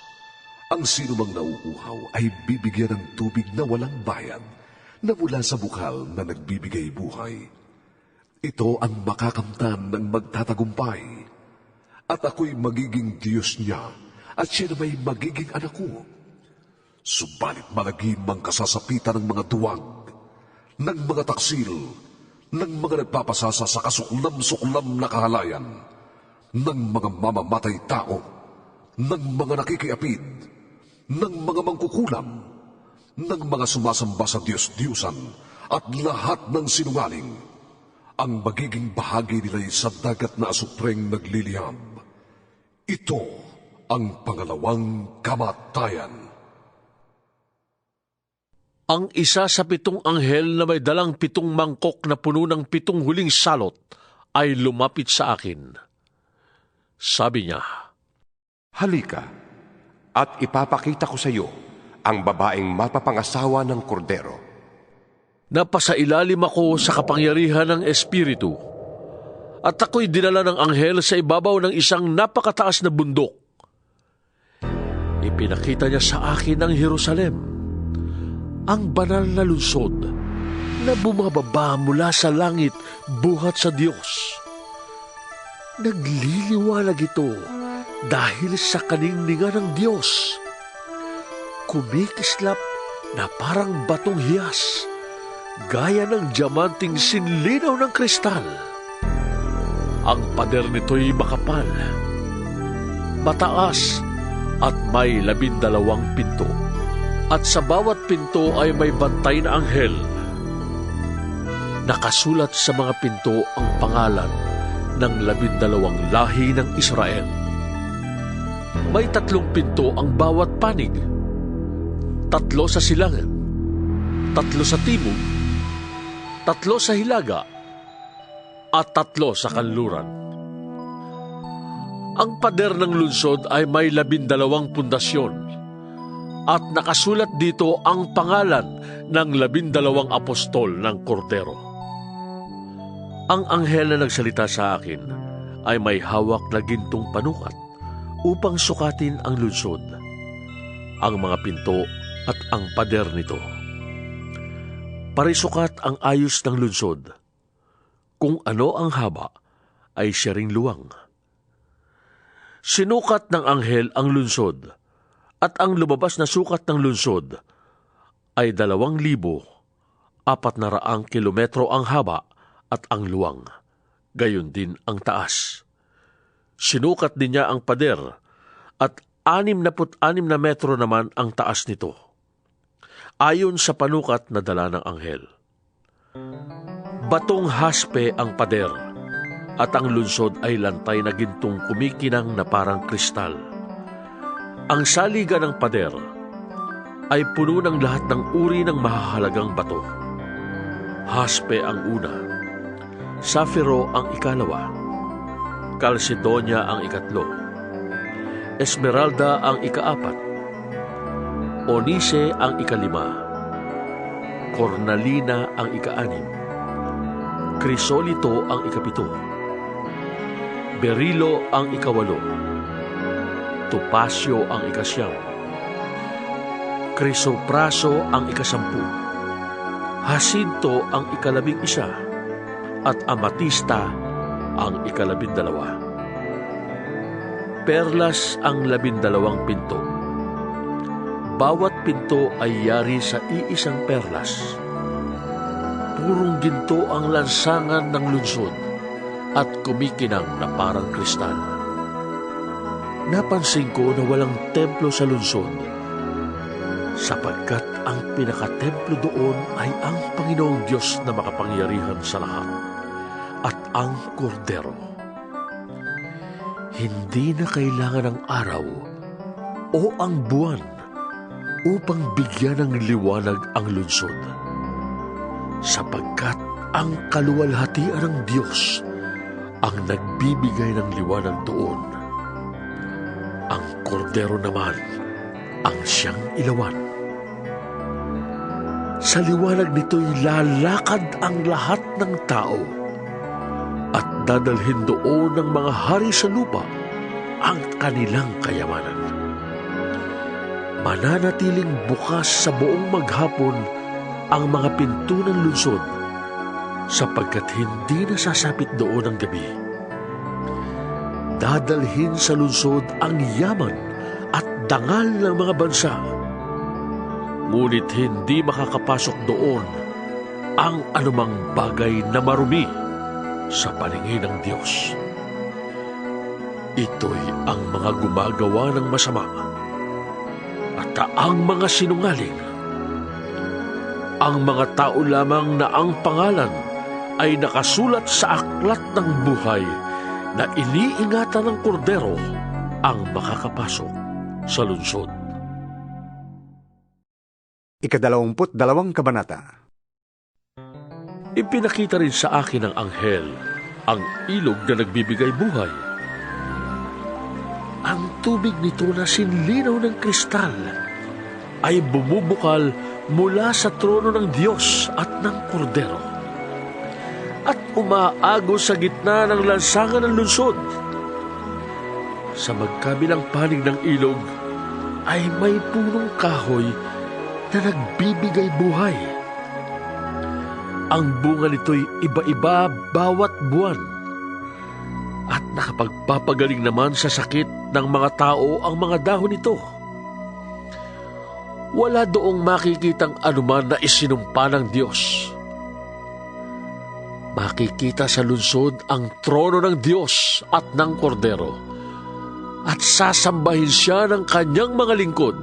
Ang sinumang nauuhaw ay bibigyan ng tubig na walang bayad na mula sa bukal na nagbibigay buhay. Ito ang makakamtan ng magtatagumpay. At ako'y magiging Diyos niya at siya na may magiging anak ko. Subalit malagim ang kasasapitan ng mga duwag, ng mga taksil, ng mga nagpapasasa sa kasuklam-suklam na kahalayan, ng mga mamamatay tao, ng mga nakikiapid, ng mga mangkukulam, ng mga sumasamba sa Diyos-Diyusan, at lahat ng sinungaling. ang magiging bahagi nila'y sa dagat na asupreng nagliliyab. Ito ang pangalawang kamatayan. Ang isa sa 7 anghel na may dalang 7 mangkok na puno ng 7 huling salot ay lumapit sa akin. Sabi niya, "Halika, at ipapakita ko sa iyo ang babaeng mapapangasawa ng kordero." Napasailalim ako sa kapangyarihan ng Espiritu, at ako'y dinala ng anghel sa ibabaw ng isang napakataas na bundok. Ipinakita niya sa akin ang Jerusalem, ang banal na lungsod na bumababa mula sa langit buhat sa Diyos. Nagliliwanag ito dahil sa kaningningan ng Diyos. Kumikislap na parang batong hiyas, gaya ng diamanting sinlinaw ng kristal. Ang pader nito'y makapal, mataas, at may 12 pinto. At sa bawat pinto ay may bantay na anghel. Nakasulat sa mga pinto ang pangalan ng 12 lahi ng Israel. May 3 pinto ang bawat panig. 3 sa silangan, 3 sa timog, 3 sa hilaga, at 3 sa kanluran. Ang pader ng lungsod ay may 12 pundasyon, at nakasulat dito ang pangalan ng 12 apostol ng Kordero. Ang anghel na nagsalita sa akin ay may hawak na gintong panukat upang sukatin ang lungsod, ang mga pinto at ang pader nito. Parisukat ang ayos ng lungsod. Kung ano ang haba, ay siya ring luwang. Sinukat ng anghel ang lungsod, at ang lumabas na sukat ng lungsod ay 2,400 kilometro ang haba at ang luwang, gayon din ang taas. Sinukat din niya ang pader, at 66 na metro naman ang taas nito, ayon sa panukat na dala ng anghel. Batong haspe ang pader, at ang lungsod ay lantay na gintong kumikinang na parang kristal. Ang saligan ng pader ay puno ng lahat ng uri ng mahahalagang bato. Haspe ang una, safiro ang ikalawa, kalsedonia ang ikatlo, esmeralda ang ikaapat, onise ang ikalima, cornalina ang ikaanim, krisolito ang ikapito, berilo ang ikawalo, topasyo ang ikasyam, krisopraso ang ikasampu, hasinto ang ika-11, at amatista ang ika-12. Perlas ang 12 pinto. Bawat pinto ay yari sa iisang perlas. Purong ginto ang lansangan ng lungsod at kumikinang na parang kristal. Napansin ko na walang templo sa lungsod, sapagkat ang pinakatemplo doon ay ang Panginoong Diyos na makapangyarihan sa lahat at ang Kordero. Hindi na kailangan ng araw o ang buwan upang bigyan ng liwanag ang lungsod, sapagkat ang kaluwalhatian ng Diyos ang nagbibigay ng liwanag doon. Ang Kordero naman ang siyang ilawan. Sa liwanag nito'y lalakad ang lahat ng tao, at dadalhin doon ng mga hari sa lupa ang kanilang kayamanan. Mananatiling bukas sa buong maghapon ang mga pinto ng lungsod, sapagkat hindi nasasapit doon ang gabi. Dadalhin sa lungsod ang yaman at dangal ng mga bansa, ngunit hindi makakapasok doon ang anumang bagay na marumi sa paningin ng Diyos. Ito'y ang mga gumagawa ng masama at ang mga sinungaling, ang mga tao lamang na ang pangalan ay nakasulat sa aklat ng buhay na iniingatan ng kordero ang makakapasok sa lungsod. 22 kabanata. Ipinakita rin sa akin ng anghel ang ilog na nagbibigay buhay. Ang tubig nito na sinlinaw ng kristal ay bumubukal mula sa trono ng Diyos at ng Kordero at umaagos sa gitna ng lansangan ng lungsod. Sa magkabilang panig ng ilog ay may punong kahoy na nagbibigay buhay. Ang bunga nito'y iba-iba bawat buwan at nakapagpapagaling naman sa sakit ng mga tao ang mga dahon nito. Wala doong makikitang anuman na isinumpa ng Diyos. Makikita sa lungsod ang trono ng Diyos at ng Kordero at sasambahin siya ng kanyang mga lingkod.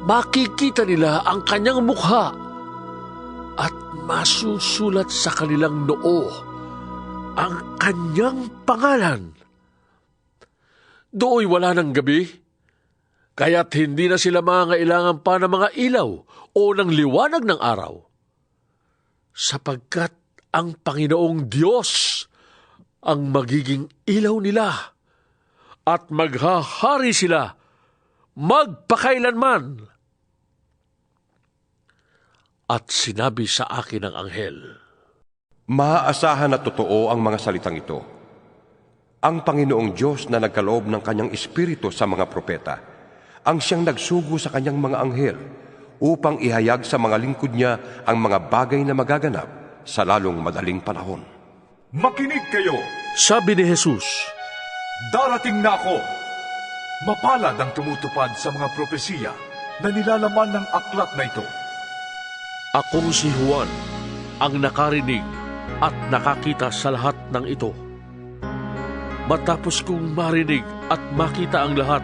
Makikita nila ang kanyang mukha at masusulat sa kanilang noo ang kanyang pangalan. Dooy wala ng gabi, kaya't hindi na sila mangangailangan pa ng mga ilaw o ng liwanag ng araw. Sapagkat ang Panginoong Diyos ang magiging ilaw nila at maghahari sila magpakailanman. At sinabi sa akin ng anghel, Maaasahan na totoo ang mga salitang ito. Ang Panginoong Diyos na nagkaloob ng kanyang espiritu sa mga propeta, ang siyang nagsugo sa kanyang mga anghel upang ihayag sa mga lingkod niya ang mga bagay na magaganap sa lalong madaling panahon. Makinig kayo, sabi ni Jesus. Darating na ako. Mapalad ang tumutupad sa mga propesiya na nilalaman ng aklat na ito. Akong si Juan, ang nakarinig at nakakita sa lahat ng ito. Matapos kong marinig at makita ang lahat,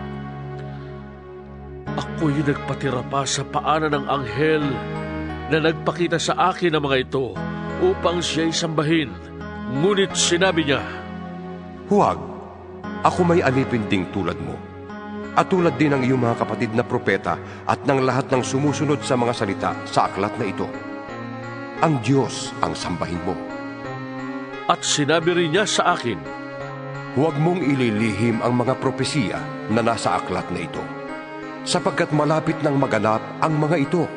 ako'y nagpatira pa sa paanan ng anghel na nagpakita sa akin ng mga ito upang siya'y sambahin. Ngunit sinabi niya, Huwag, ako may alipin ding tulad mo. At tulad din ng iyong mga kapatid na propeta at ng lahat ng sumusunod sa mga salita sa aklat na ito. Ang Diyos ang sambahin mo. At sinabi rin niya sa akin, Huwag mong ililihim ang mga propesiya na nasa aklat na ito, sapagkat malapit nang maganap ang mga ito.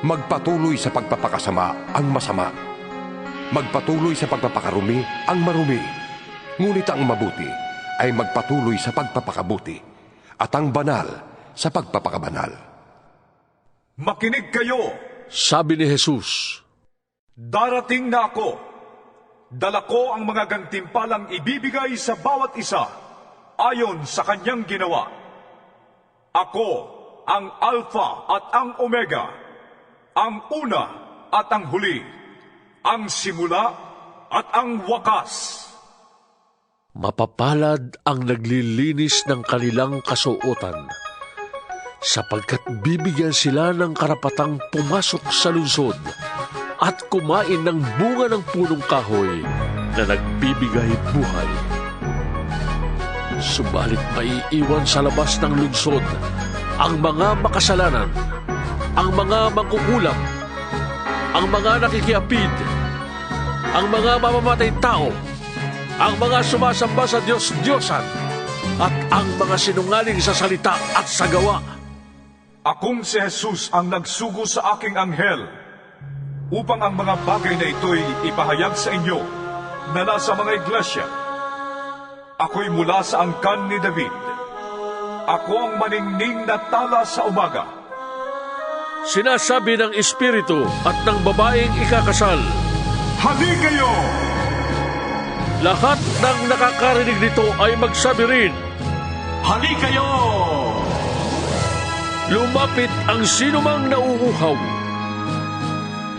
Magpatuloy sa pagpapakasama ang masama. Magpatuloy sa pagpapakarumi ang marumi. Ngunit ang mabuti ay magpatuloy sa pagpapakabuti at ang banal sa pagpapakabanal. Makinig kayo, sabi ni Jesus. Darating na ako. Dala ko ang mga gantimpalang ibibigay sa bawat isa ayon sa kanyang ginawa. Ako ang Alpha at ang Omega, ang una at ang huli, ang simula at ang wakas. Mapapalad ang naglilinis ng kanilang kasuotan, sapagkat bibigyan sila ng karapatang pumasok sa lungsod at kumain ng bunga ng punong kahoy na nagbibigay buhay. Subalit maiiwan sa labas ng lungsod ang mga makasalanan, ang mga mangkukulam, ang mga nakikiapid, ang mga mamamatay tao, ang mga sumasamba sa Diyos-Diyosan, at ang mga sinungaling sa salita at sa gawa. Akong si Jesus ang nagsugo sa aking anghel upang ang mga bagay na ito'y ipahayag sa inyo na nasa mga iglesia. Ako'y mula sa angkan ni David. Ako ang maningning na tala sa umaga. Sinasabi ng Espiritu at ng babaeng ikakasal, Hali kayo! Lahat ng nakakarinig nito ay magsabi rin, Hali kayo! Lumapit ang sinumang nauuhaw.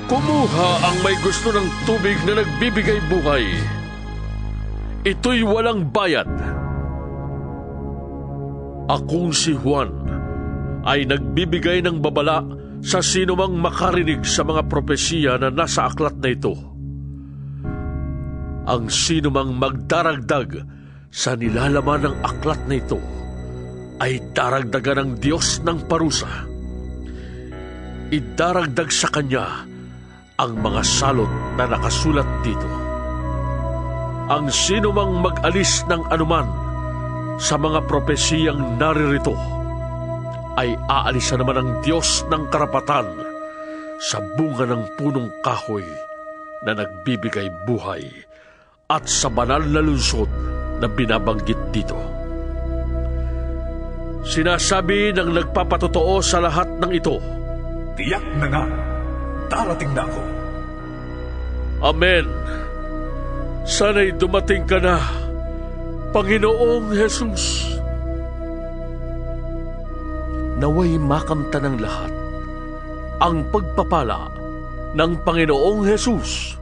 Kumuha ang may gusto ng tubig na nagbibigay buhay. Ito'y walang bayad. Akong si Juan ay nagbibigay ng babala sa sino mang makarinig sa mga propesiya na nasa aklat na ito. Ang sino mang magdaragdag sa nilalaman ng aklat na ito ay daragdagan ng Diyos ng parusa. Idaragdag sa kanya ang mga salot na nakasulat dito. Ang sino mang mag-alis ng anuman sa mga propesiyang naririto ay aalisan naman ng Diyos ng karapatan sa bunga ng punong kahoy na nagbibigay buhay at sa banal na lungsod na binabanggit dito. Sinasabi ng nagpapatotoo sa lahat ng ito, tiyak na nga, darating na ako. Amen. Sana'y dumating ka na, Panginoong Jesus. Naway makamta ng lahat ang pagpapala ng Panginoong Jesus.